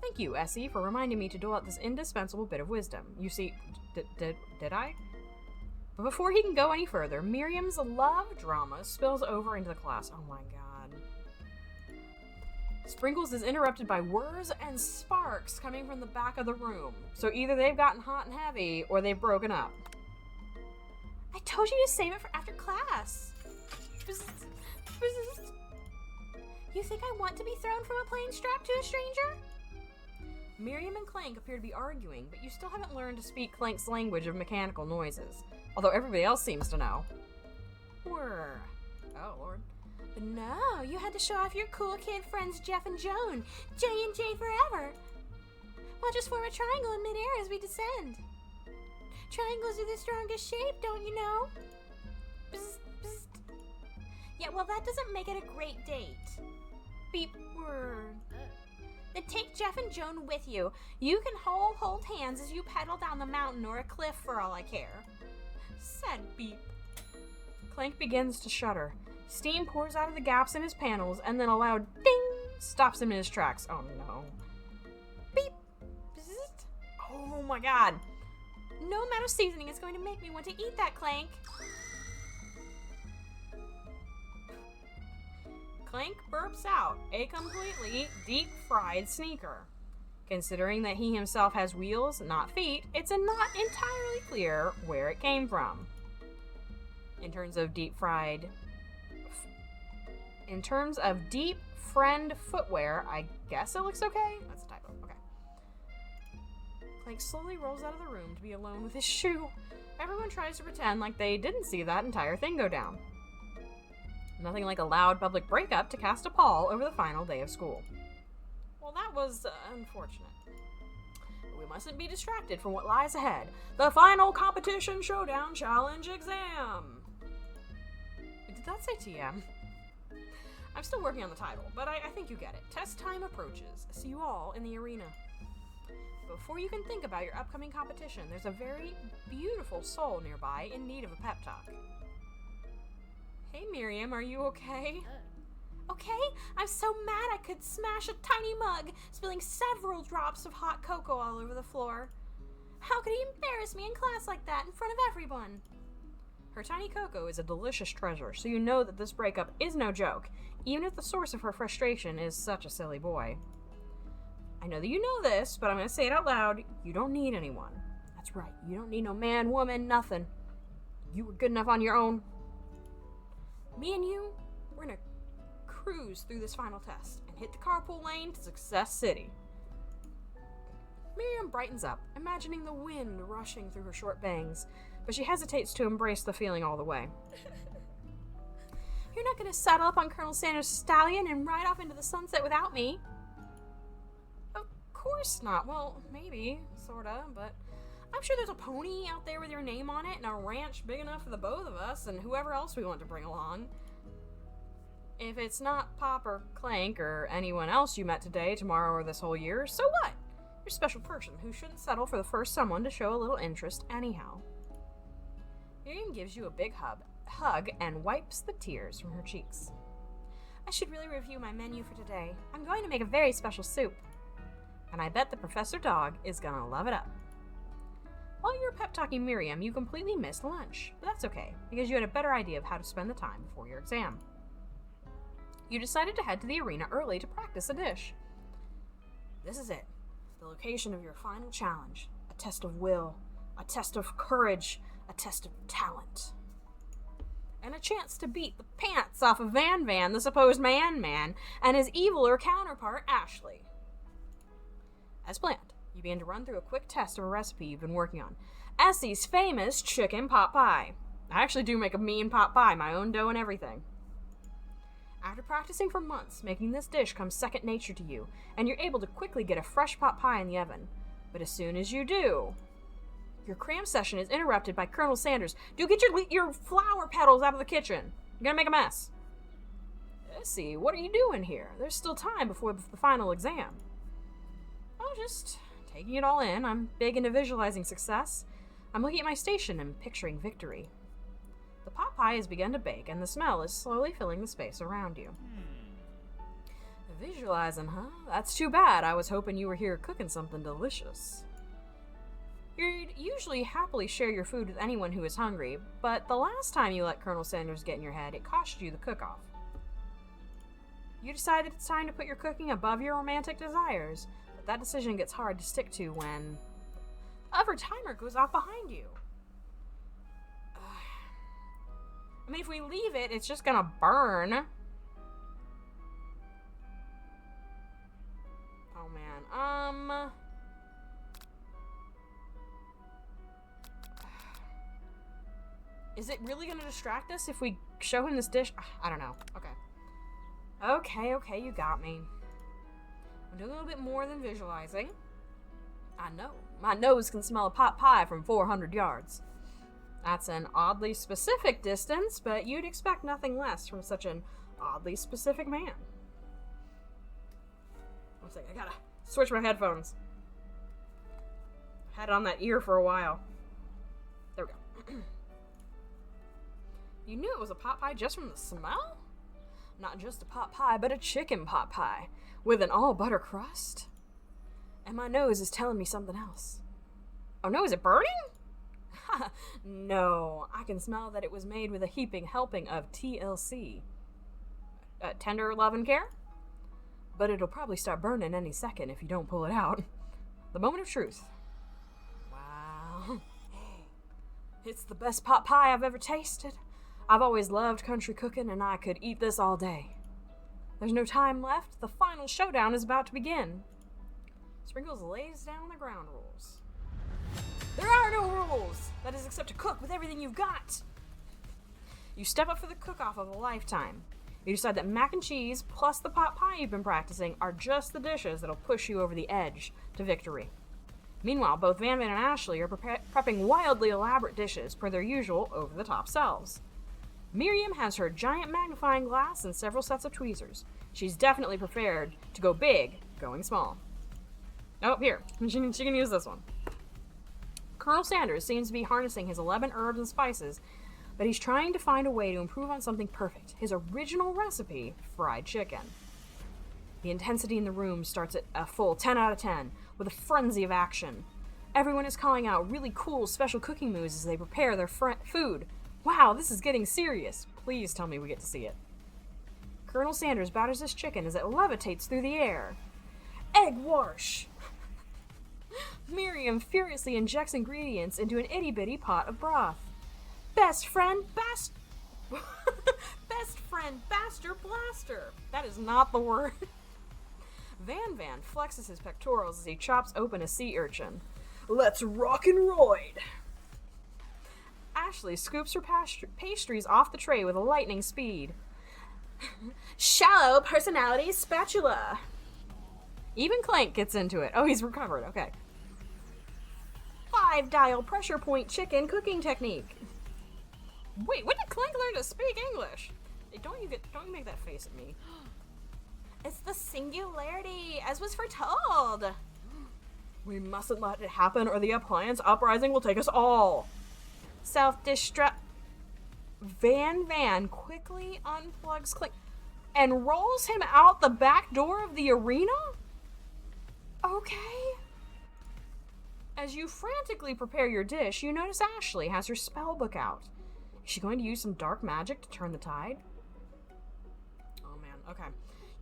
Thank you, Essie, for reminding me to dole out this indispensable bit of wisdom. You see, did I? But before he can go any further, Miriam's love drama spills over into the class. Oh my god. Sprinkles is interrupted by whirs and sparks coming from the back of the room. So either they've gotten hot and heavy, or they've broken up. I told you to save it for after class. You think I want to be thrown from a plane strapped to a stranger? Miriam and Clank appear to be arguing, but you still haven't learned to speak Clank's language of mechanical noises, although everybody else seems to know. Whir. Oh, Lord. But no, you had to show off your cool kid friends Jeff and Joan. J and J forever. We'll just form a triangle in midair as we descend. Triangles are the strongest shape, don't you know? Bzz, bzz. Yeah, well, that doesn't make it a great date. Beep. Whir. Then take Jeff and Joan with you. You can hold hands as you pedal down the mountain or a cliff for all I care. Said Beep. Clank begins to shudder. Steam pours out of the gaps in his panels, and then a loud ding stops him in his tracks. Oh no. Beep. Bzzzt. Oh my god. No amount of seasoning is going to make me want to eat that, Clank. Clank burps out a completely deep-fried sneaker. Considering that he himself has wheels, not feet, it's not entirely clear where it came from. In terms of deep-fried footwear, I guess it looks okay. That's a typo. Okay. Clank slowly rolls out of the room to be alone with his shoe. Everyone tries to pretend like they didn't see that entire thing go down. Nothing like a loud public breakup to cast a pall over the final day of school. Well, that was unfortunate. But we mustn't be distracted from what lies ahead. The final competition showdown challenge exam. Did that say TM? I'm still working on the title, but I think you get it. Test time approaches. See you all in the arena. Before you can think about your upcoming competition, there's a very beautiful soul nearby in need of a pep talk. Hey Miriam, are you okay? Okay? I'm so mad I could smash a tiny mug, spilling several drops of hot cocoa all over the floor. How could he embarrass me in class like that in front of everyone? Her tiny cocoa is a delicious treasure, so you know that this breakup is no joke, even if the source of her frustration is such a silly boy. I know that you know this, but I'm going to say it out loud. You don't need anyone. That's right. You don't need no man, woman, nothing. You were good enough on your own. Me and you, we're going to cruise through this final test and hit the carpool lane to Success City. Miriam brightens up, imagining the wind rushing through her short bangs, but she hesitates to embrace the feeling all the way. You're not going to saddle up on Colonel Sanders' stallion and ride off into the sunset without me. Of course not. Well, maybe, sorta, but I'm sure there's a pony out there with your name on it and a ranch big enough for the both of us and whoever else we want to bring along. If it's not Pop or Clank or anyone else you met today, tomorrow, or this whole year, so what? You're a special person who shouldn't settle for the first someone to show a little interest anyhow. Miriam gives you a big hug and wipes the tears from her cheeks. I should really review my menu for today. I'm going to make a very special soup. And I bet the Professor Dog is gonna love it up. While you were pep-talking Miriam, you completely missed lunch. But that's okay, because you had a better idea of how to spend the time before your exam. You decided to head to the arena early to practice a dish. This is it. The location of your final challenge. A test of will. A test of courage. A test of talent. And a chance to beat the pants off of Van, the supposed man, and his eviler counterpart, Ashley. As planned, you begin to run through a quick test of a recipe you've been working on. Essie's famous chicken pot pie. I actually do make a mean pot pie, my own dough and everything. After practicing for months, making this dish comes second nature to you, and you're able to quickly get a fresh pot pie in the oven. But as soon as you do, your cram session is interrupted by Colonel Sanders. Do get your flower petals out of the kitchen. You're gonna make a mess. Essie, what are you doing here? There's still time before the final exam. Oh, just taking it all in. I'm big into visualizing success. I'm looking at my station and picturing victory. The pot pie has begun to bake, and the smell is slowly filling the space around you. Visualizing, huh? That's too bad. I was hoping you were here cooking something delicious. You'd usually happily share your food with anyone who is hungry, but the last time you let Colonel Sanders get in your head, it cost you the cook-off. You decided it's time to put your cooking above your romantic desires, but that decision gets hard to stick to when the other timer goes off behind you. I mean, if we leave it, it's just gonna burn. Oh, man. Is it really gonna distract us if we show him this dish? I don't know. Okay, you got me. I'm doing a little bit more than visualizing. I know. My nose can smell a pot pie from 400 yards. That's an oddly specific distance, but you'd expect nothing less from such an oddly specific man. One second, I gotta switch my headphones. I've had it on that ear for a while. There we go. You knew it was a pot pie just from the smell? Not just a pot pie, but a chicken pot pie with an all-butter crust. And my nose is telling me something else. Oh no, is it burning? No, I can smell that it was made with a heaping helping of TLC. Tender love and care? But it'll probably start burning any second if you don't pull it out. The moment of truth. Wow. It's the best pot pie I've ever tasted. I've always loved country cooking, and I could eat this all day. There's no time left. The final showdown is about to begin. Sprinkles lays down the ground rules. There are no rules! That is except to cook with everything you've got. You step up for the cook-off of a lifetime. You decide that mac and cheese plus the pot pie you've been practicing are just the dishes that'll push you over the edge to victory. Meanwhile, both Van Van and Ashley are prepping wildly elaborate dishes per their usual over-the-top selves. Miriam has her giant magnifying glass and several sets of tweezers. She's definitely prepared to go big, going small. Oh, here. She can use this one. Colonel Sanders seems to be harnessing his 11 herbs and spices, but he's trying to find a way to improve on something perfect, his original recipe, fried chicken. The intensity in the room starts at a full 10 out of 10, with a frenzy of action. Everyone is calling out really cool special cooking moves as they prepare their food. Wow, this is getting serious. Please tell me we get to see it. Colonel Sanders batters his chicken as it levitates through the air. Egg wash! Miriam furiously injects ingredients into an itty-bitty pot of broth. Best friend Baster Blaster. That is not the word. Van Van flexes his pectorals as he chops open a sea urchin. Let's rock and roid. Ashley scoops her pastries off the tray with a lightning speed. Shallow personality spatula. Even Clank gets into it. Oh, he's recovered. Okay. 5-dial pressure point chicken cooking technique. Wait, when did Clank learn to speak English? Hey, don't you make that face at me. It's the singularity, as was foretold. We mustn't let it happen, or the appliance uprising will take us all. Self-destruct. Van Van quickly unplugs Clank and rolls him out the back door of the arena? Okay. As you frantically prepare your dish, you notice Ashley has her spell book out. Is she going to use some dark magic to turn the tide? Oh man, okay.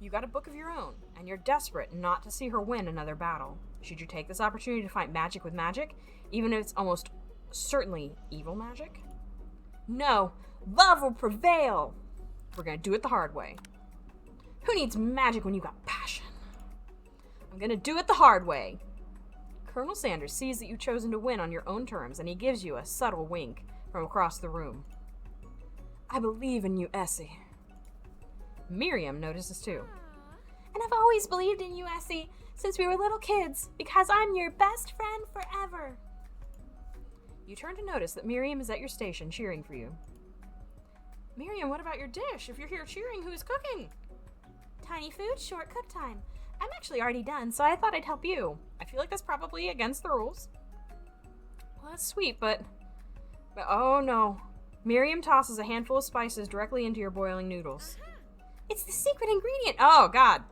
You got a book of your own, and you're desperate not to see her win another battle. Should you take this opportunity to fight magic with magic, even if it's almost certainly evil magic? No, love will prevail. We're gonna do it the hard way. Who needs magic when you got passion? I'm gonna do it the hard way. Colonel Sanders sees that you've chosen to win on your own terms, and he gives you a subtle wink from across the room. I believe in you, Essie. Miriam notices too. And I've always believed in you, Essie, since we were little kids, because I'm your best friend forever. You turn to notice that Miriam is at your station cheering for you. Miriam, what about your dish? If you're here cheering, who is cooking? Tiny food, short cook time. I'm actually already done, so I thought I'd help you. I feel like that's probably against the rules. Well, that's sweet, but oh no. Miriam tosses a handful of spices directly into your boiling noodles. It's the secret ingredient. Oh, God.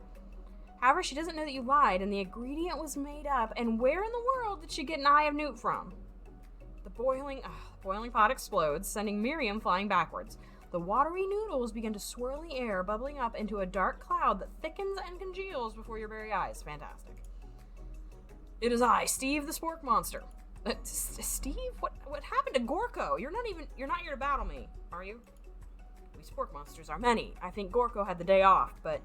However, she doesn't know that you lied and the ingredient was made up, and where in the world did she get an eye of newt from? The boiling pot explodes, sending Miriam flying backwards. The watery noodles begin to swirl in the air, bubbling up into a dark cloud that thickens and congeals before your very eyes. Fantastic. It is I, Steve the Spork Monster. Steve? What happened to Gorko? You're not here to battle me, are you? We Spork Monsters are many. I think Gorko had the day off, but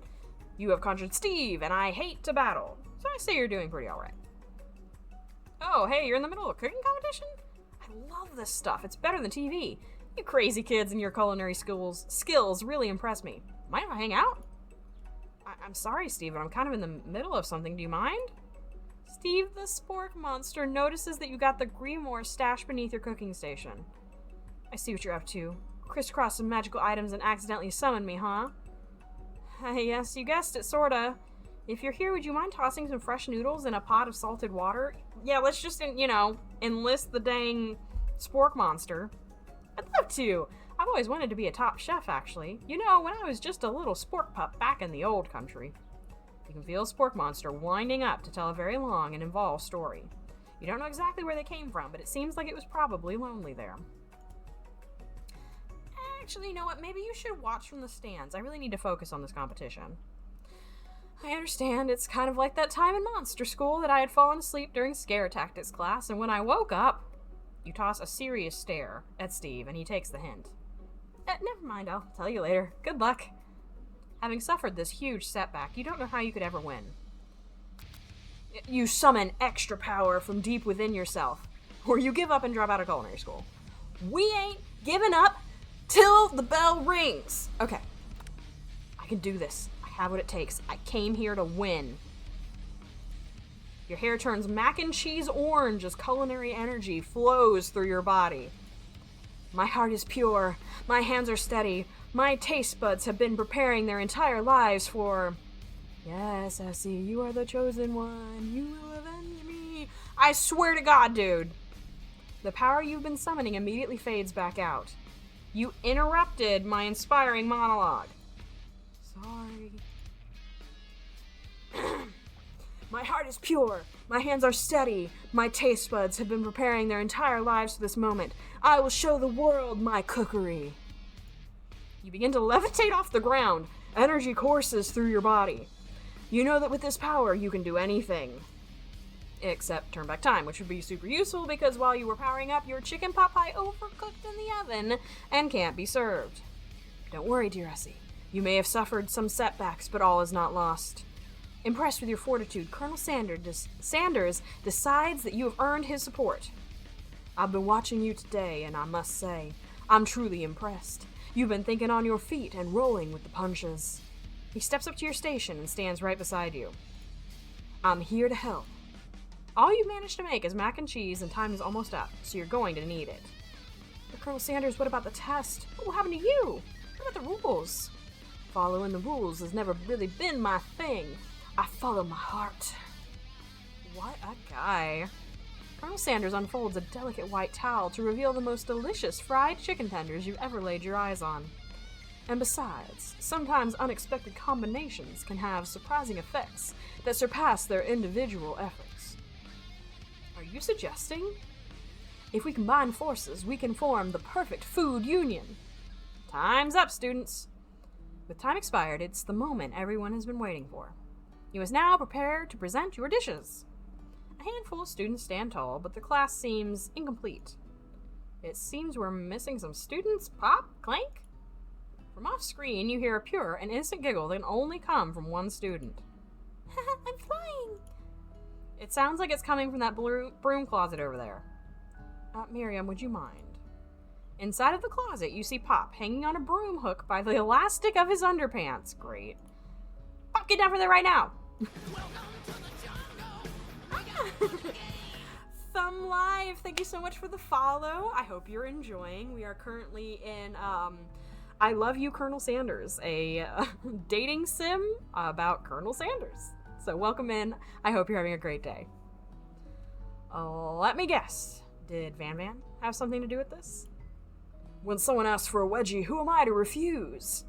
you have conjured Steve, and I hate to battle. So I say you're doing pretty alright. Oh, hey, you're in the middle of a cooking competition? I love this stuff. It's better than TV. You crazy kids and your culinary skills really impress me. Mind if I hang out? I'm sorry, Steve, but I'm kind of in the middle of something. Do you mind? Steve the Spork Monster notices that you got the Grimoire stashed beneath your cooking station. I see what you're up to. Crisscross some magical items and accidentally summon me, huh? Yes, you guessed it, sorta. If you're here, would you mind tossing some fresh noodles in a pot of salted water? Yeah, let's just, enlist the dang Spork Monster. I'd love to. I've always wanted to be a top chef, actually. When I was just a little spork pup back in the old country. You can feel a Spork Monster winding up to tell a very long and involved story. You don't know exactly where they came from, but it seems like it was probably lonely there. Actually, you know what? Maybe you should watch from the stands. I really need to focus on this competition. I understand. It's kind of like that time in monster school that I had fallen asleep during scare tactics class, and when I woke up, you toss a serious stare at Steve, and he takes the hint. Never mind, I'll tell you later. Good luck. Having suffered this huge setback, you don't know how you could ever win. You summon extra power from deep within yourself, or you give up and drop out of culinary school. We ain't giving up till the bell rings. Okay. I can do this. I have what it takes. I came here to win. Your hair turns mac and cheese orange as culinary energy flows through your body. My heart is pure. My hands are steady. My taste buds have been preparing their entire lives for... Yes, Essie, you are the chosen one. You will avenge me. I swear to God, dude. The power you've been summoning immediately fades back out. You interrupted my inspiring monologue. Sorry. My heart is pure. My hands are steady. My taste buds have been preparing their entire lives for this moment. I will show the world my cookery. You begin to levitate off the ground. Energy courses through your body. You know that with this power, you can do anything. Except turn back time, which would be super useful because while you were powering up, your chicken pot pie overcooked in the oven and can't be served. Don't worry, dear Essie. You may have suffered some setbacks, but all is not lost. Impressed with your fortitude, Colonel Sanders decides that you have earned his support. I've been watching you today, and I must say, I'm truly impressed. You've been thinking on your feet and rolling with the punches. He steps up to your station and stands right beside you. I'm here to help. All you've managed to make is mac and cheese, and time is almost up, so you're going to need it. But Colonel Sanders, what about the test? What will happen to you? What about the rules? Following the rules has never really been my thing. I follow my heart. What a guy. Colonel Sanders unfolds a delicate white towel to reveal the most delicious fried chicken tenders you've ever laid your eyes on. And besides, sometimes unexpected combinations can have surprising effects that surpass their individual efforts. Are you suggesting? If we combine forces, we can form the perfect food union. Time's up, students. With time expired, it's the moment everyone has been waiting for. You must now prepare to present your dishes. A handful of students stand tall, but the class seems incomplete. It seems we're missing some students. Pop? Clank? From off screen, you hear a pure and innocent giggle that can only come from one student. I'm flying! It sounds like it's coming from that broom closet over there. Miriam, would you mind? Inside of the closet, you see Pop hanging on a broom hook by the elastic of his underpants. Great. Pop, get down for there right now! Thumb Live, thank you so much for the follow. I hope you're enjoying. We are currently in I Love You, Colonel Sanders, a dating sim about Colonel Sanders. So welcome in. I hope you're having a great day. Let me guess. Did Van Van have something to do with this? When someone asks for a wedgie, who am I to refuse?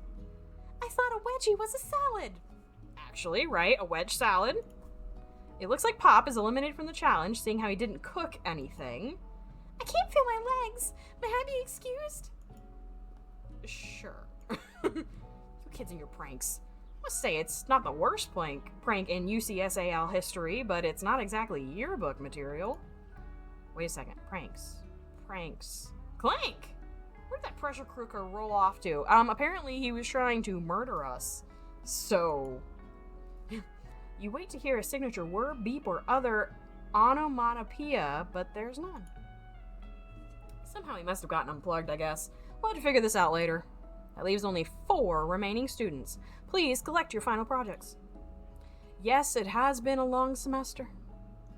I thought a wedgie was a salad. Actually, right, a wedge salad. It looks like Pop is eliminated from the challenge, seeing how he didn't cook anything. I can't feel my legs. May I be excused? Sure. You kids and your pranks. I must say, it's not the worst prank in UCSAL history, but it's not exactly yearbook material. Wait a second. Pranks. Clank! Where did that pressure cooker roll off to? Apparently he was trying to murder us. So... You wait to hear a signature word, beep, or other onomatopoeia, but there's none. Somehow he must have gotten unplugged, I guess. We'll have to figure this out later. That leaves only 4 remaining students. Please collect your final projects. Yes, it has been a long semester.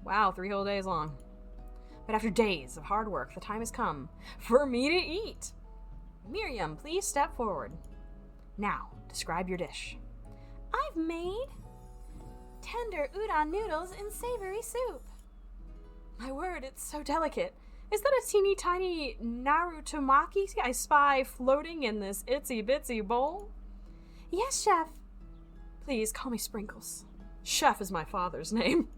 Wow, 3 whole days long. But after days of hard work, the time has come for me to eat. Miriam, please step forward. Now, describe your dish. I've made tender udon noodles in savory soup. My word, it's so delicate. Is that a teeny tiny narutomaki I spy floating in this itsy bitsy bowl? Yes, chef. Please call me Sprinkles. Chef is my father's name.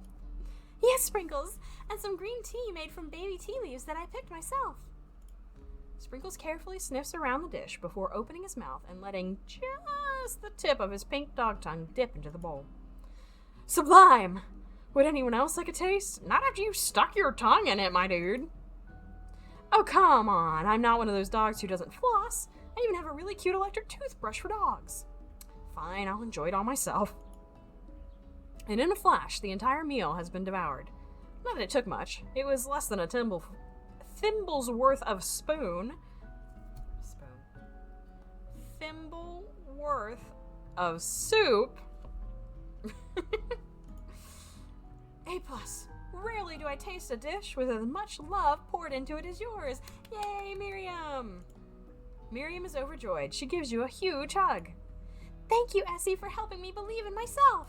Yes, Sprinkles, and some green tea made from baby tea leaves that I picked myself. Sprinkles carefully sniffs around the dish before opening his mouth and letting just the tip of his pink dog tongue dip into the bowl. Sublime! Would anyone else like a taste? Not after you stuck your tongue in it, my dude. Oh, come on. I'm not one of those dogs who doesn't floss. I even have a really cute electric toothbrush for dogs. Fine, I'll enjoy it all myself. And in a flash, the entire meal has been devoured. Not that it took much. It was less than a thimble's worth of thimble worth of soup. A+. Rarely do I taste a dish with as much love poured into it as yours. Yay, Miriam! Miriam is overjoyed. She gives you a huge hug. Thank you, Essie, for helping me believe in myself.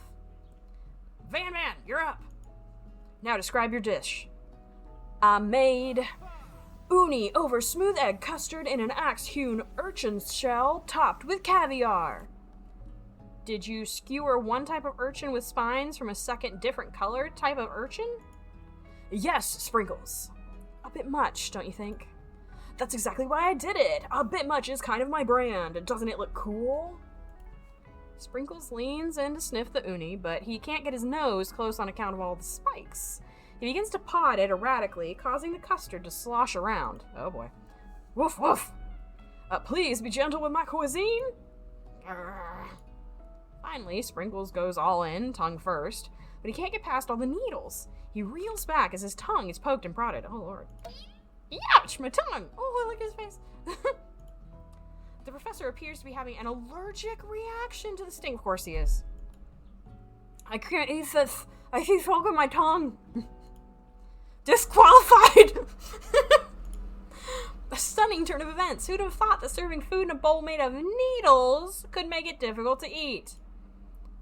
Van Van, you're up. Now describe your dish. I made uni over smooth egg custard in an axe-hewn urchin's shell topped with caviar. Did you skewer one type of urchin with spines from a second different colored type of urchin? Yes, Sprinkles. A bit much, don't you think? That's exactly why I did it. A bit much is kind of my brand. Doesn't it look cool? Sprinkles leans in to sniff the uni, but he can't get his nose close on account of all the spikes. He begins to paw at it erratically, causing the custard to slosh around. Oh boy. Woof woof! Please be gentle with my cuisine? Grr. Finally, Sprinkles goes all in, tongue first, but he can't get past all the needles. He reels back as his tongue is poked and prodded. Oh lord. Ouch! My tongue! Oh, look at his face. The professor appears to be having an allergic reaction to the sting. Of course he is. I can't eat this. I keep poking my tongue. Disqualified! A stunning turn of events. Who'd have thought that serving food in a bowl made of needles could make it difficult to eat?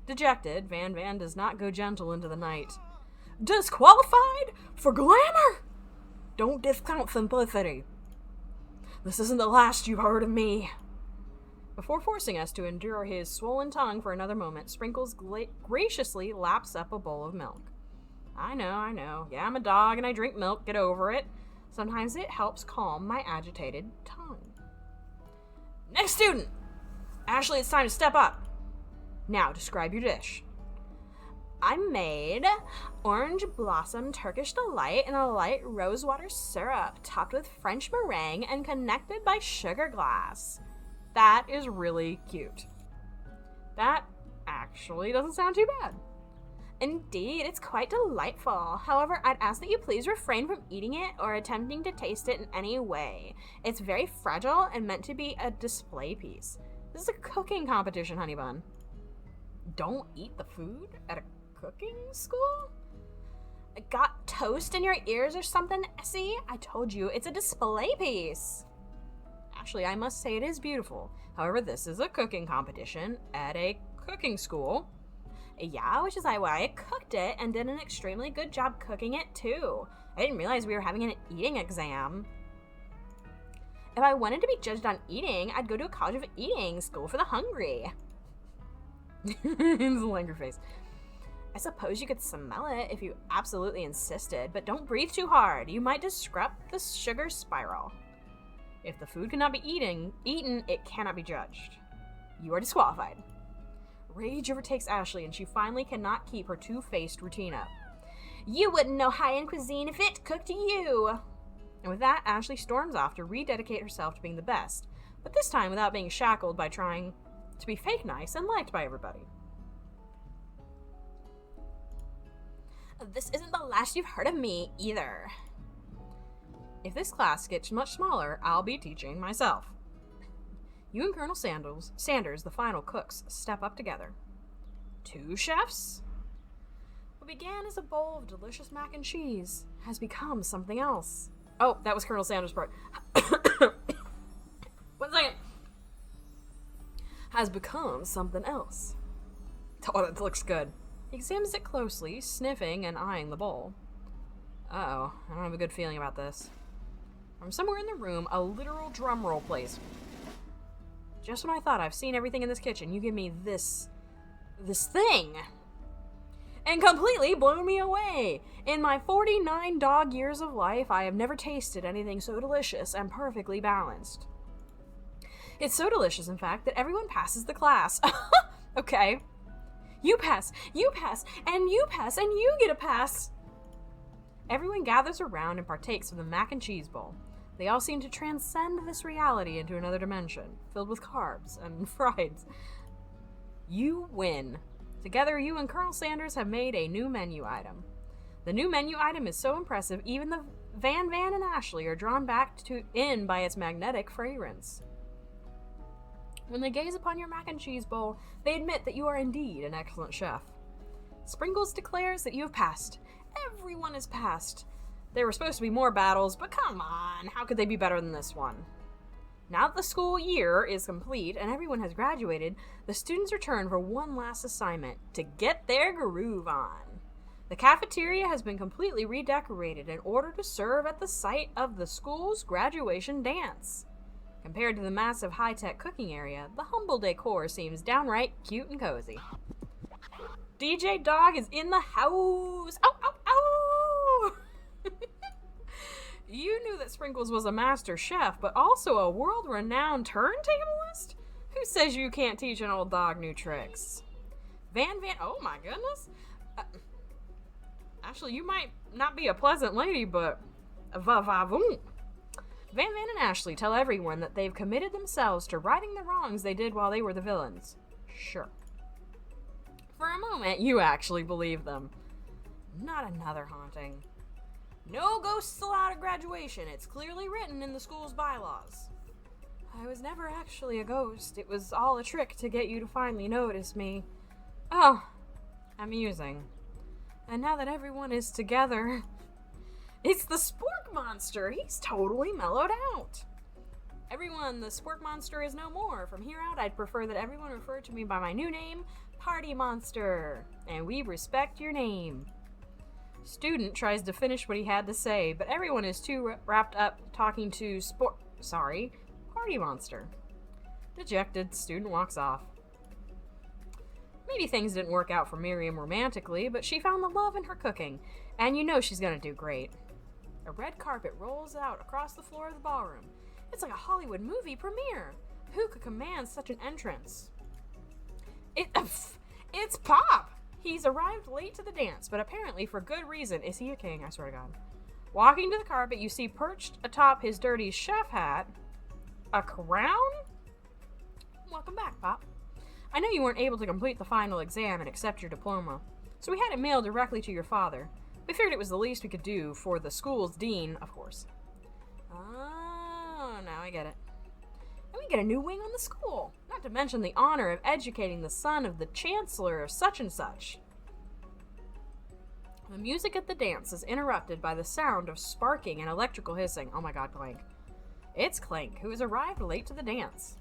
Dejected, Van Van does not go gentle into the night. Disqualified? For glamour? Don't discount simplicity. This isn't the last you've heard of me. Before forcing us to endure his swollen tongue for another moment, Sprinkles graciously laps up a bowl of milk. I know. Yeah, I'm a dog and I drink milk. Get over it. Sometimes it helps calm my agitated tongue. Next student! Ashley, it's time to step up. Now, describe your dish. I made orange blossom Turkish delight in a light rosewater syrup topped with French meringue and connected by sugar glass. That is really cute. That actually doesn't sound too bad. Indeed, it's quite delightful. However, I'd ask that you please refrain from eating it or attempting to taste it in any way. It's very fragile and meant to be a display piece. This is a cooking competition, honey bun. Don't eat the food at a cooking school? Got toast in your ears or something, Essie? I told you, it's a display piece. Actually, I must say it is beautiful. However, this is a cooking competition at a cooking school. Yeah, which is why I cooked it and did an extremely good job cooking it too. I didn't realize we were having an eating exam. If I wanted to be judged on eating, I'd go to a college of eating, school for the hungry. It's a angry face. I suppose you could smell it if you absolutely insisted, but don't breathe too hard. You might disrupt the sugar spiral. If the food cannot be eaten, it cannot be judged. You are disqualified. Rage overtakes Ashley, and she finally cannot keep her two-faced routine up. You wouldn't know high-end cuisine if it cooked you. And with that, Ashley storms off to rededicate herself to being the best, but this time without being shackled by trying to be fake nice and liked by everybody. This isn't the last you've heard of me, either. If this class gets much smaller, I'll be teaching myself. You and Colonel Sanders, the final cooks, step up together. 2 chefs? What began as a bowl of delicious mac and cheese has become something else. Oh, that was Colonel Sanders' part. 1 second. Has become something else. Oh, that looks good. He examines it closely, sniffing and eyeing the bowl. Uh-oh, I don't have a good feeling about this. From somewhere in the room, a literal drum roll plays. Just when I thought I've seen everything in this kitchen, you give me this thing. And completely blew me away. In my 49 dog years of life, I have never tasted anything so delicious and perfectly balanced. It's so delicious, in fact, that everyone passes the class. Okay. You pass, and you pass, and you get a pass. Everyone gathers around and partakes of the mac and cheese bowl. They all seem to transcend this reality into another dimension, filled with carbs and fries. You win. Together, you and Colonel Sanders have made a new menu item. The new menu item is so impressive, even the Van and Ashley are drawn back in by its magnetic fragrance. When they gaze upon your mac and cheese bowl, they admit that you are indeed an excellent chef. Sprinkles declares that you have passed. Everyone has passed. There were supposed to be more battles, but come on, how could they be better than this one? Now that the school year is complete and everyone has graduated, the students return for one last assignment, to get their groove on. The cafeteria has been completely redecorated in order to serve at the site of the school's graduation dance. Compared to the massive high-tech cooking area, the humble decor seems downright cute and cozy. DJ Dog is in the house! Ow, ow, ow! You knew that Sprinkles was a master chef, but also a world-renowned turntablist? Who says you can't teach an old dog new tricks? Van, oh my goodness. Actually, you might not be a pleasant lady, but va-va-voom. Van and Ashley tell everyone that they've committed themselves to righting the wrongs they did while they were the villains. Sure. For a moment, you actually believe them. Not another haunting. No ghosts allowed at graduation. It's clearly written in the school's bylaws. I was never actually a ghost. It was all a trick to get you to finally notice me. Oh, amusing. And now that everyone is together... It's the Spork Monster! He's totally mellowed out! Everyone, the Spork Monster is no more. From here out, I'd prefer that everyone refer to me by my new name, Party Monster. And we respect your name. Student tries to finish what he had to say, but everyone is too wrapped up talking to Party Monster. Dejected, student walks off. Maybe things didn't work out for Miriam romantically, but she found the love in her cooking, and you know she's gonna do great. A red carpet rolls out across the floor of the ballroom. It's like a Hollywood movie premiere. Who could command such an entrance? It's Pop! He's arrived late to the dance, but apparently for good reason. Is he a king? I swear to God. Walking to the carpet, you see perched atop his dirty chef hat a crown? Welcome back, Pop. I know you weren't able to complete the final exam and accept your diploma. so we had it mailed directly to your father. We figured it was the least we could do for the school's dean, of course. Oh, now I get it. And we get a new wing on the school, not to mention the honor of educating the son of the chancellor of such and such. The music at the dance is interrupted by the sound of sparking and electrical hissing. Oh my god, Clank. It's Clank, who has arrived late to the dance.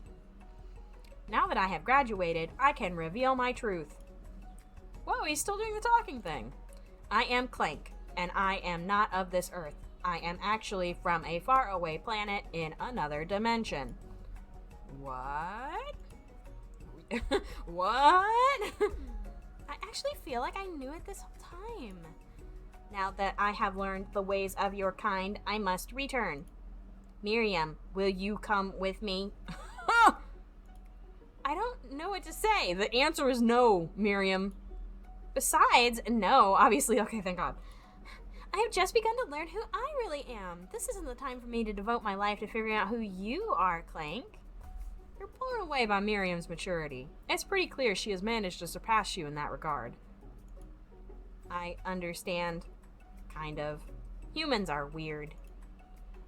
Now that I have graduated, I can reveal my truth. Whoa, he's still doing the talking thing. I am Clank, and I am not of this earth. I am actually from a faraway planet in another dimension. What? What? I actually feel like I knew it this whole time. Now that I have learned the ways of your kind, I must return. Miriam, will you come with me? I don't know what to say. The answer is no, Miriam. Besides, no, obviously. Okay, thank God. I have just begun to learn who I really am. This isn't the time for me to devote my life to figuring out who you are, Clank. You're blown away by Miriam's maturity. It's pretty clear she has managed to surpass you in that regard. I understand. Kind of. Humans are weird.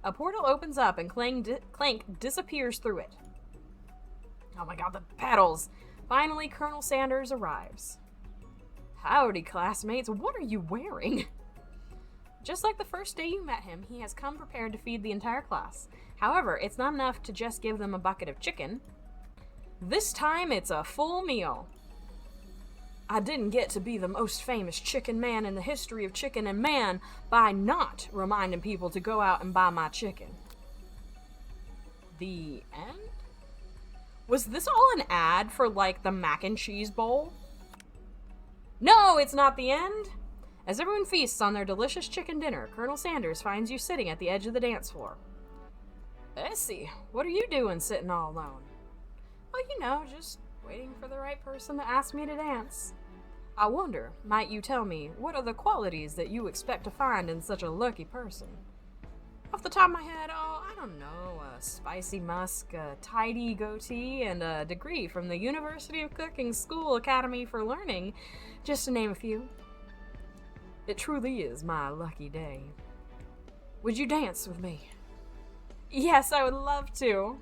A portal opens up and Clank disappears through it. Oh my god, the petals! Finally, Colonel Sanders arrives. Howdy, classmates. What are you wearing? Just like the first day you met him, he has come prepared to feed the entire class. However, it's not enough to just give them a bucket of chicken. This time, it's a full meal. I didn't get to be the most famous chicken man in the history of chicken and man by not reminding people to go out and buy my chicken. The end? Was this all an ad for, like, the mac and cheese bowl? No, it's not the end. As everyone feasts on their delicious chicken dinner, Colonel Sanders finds you sitting at the edge of the dance floor. Essie, what are you doing sitting all alone? Oh, you know, just waiting for the right person to ask me to dance. I wonder, might you tell me, what are the qualities that you expect to find in such a lucky person? Off the top of my head, oh, I don't know, a spicy musk, a tidy goatee, and a degree from the University of Cooking School Academy for Learning, just to name a few. It truly is my lucky day. Would you dance with me? Yes, I would love to.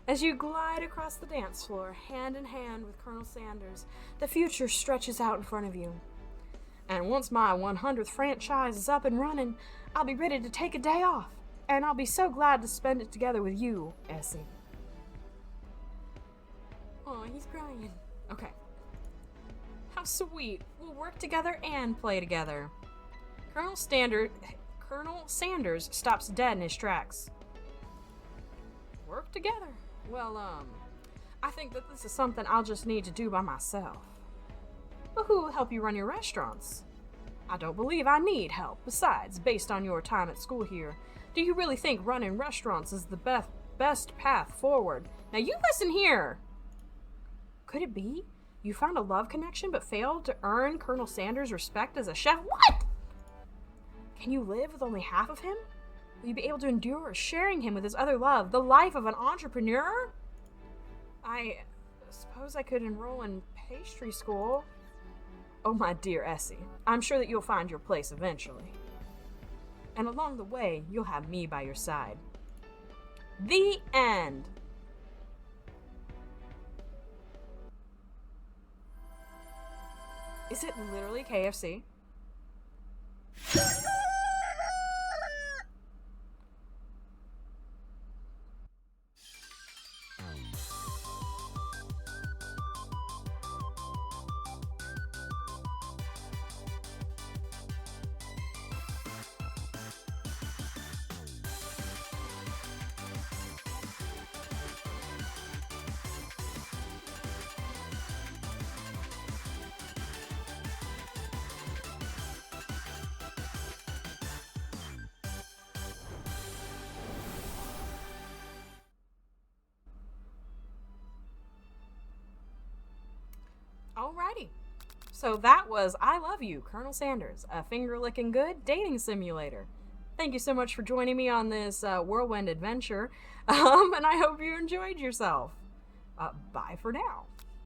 As you glide across the dance floor, hand in hand with Colonel Sanders, the future stretches out in front of you. And once my 100th franchise is up and running, I'll be ready to take a day off, and I'll be so glad to spend it together with you, Essie. Aw, he's crying. Okay. How sweet. We'll work together and play together. Colonel Sanders stops dead in his tracks. Work together? Well, I think that this is something I'll just need to do by myself. But who will help you run your restaurants? I don't believe I need help. Besides, based on your time at school here, do you really think running restaurants is the best path forward? Now you listen here! Could it be? You found a love connection but failed to earn Colonel Sanders' respect as a chef? What? Can you live with only half of him? Will you be able to endure sharing him with his other love, the life of an entrepreneur? I suppose I could enroll in pastry school. Oh, my dear Essie, I'm sure that you'll find your place eventually. And along the way, you'll have me by your side. The end. Is it literally KFC? Alrighty. So that was I Love You, Colonel Sanders, a finger-licking good dating simulator. Thank you so much for joining me on this whirlwind adventure, and I hope you enjoyed yourself. Bye for now.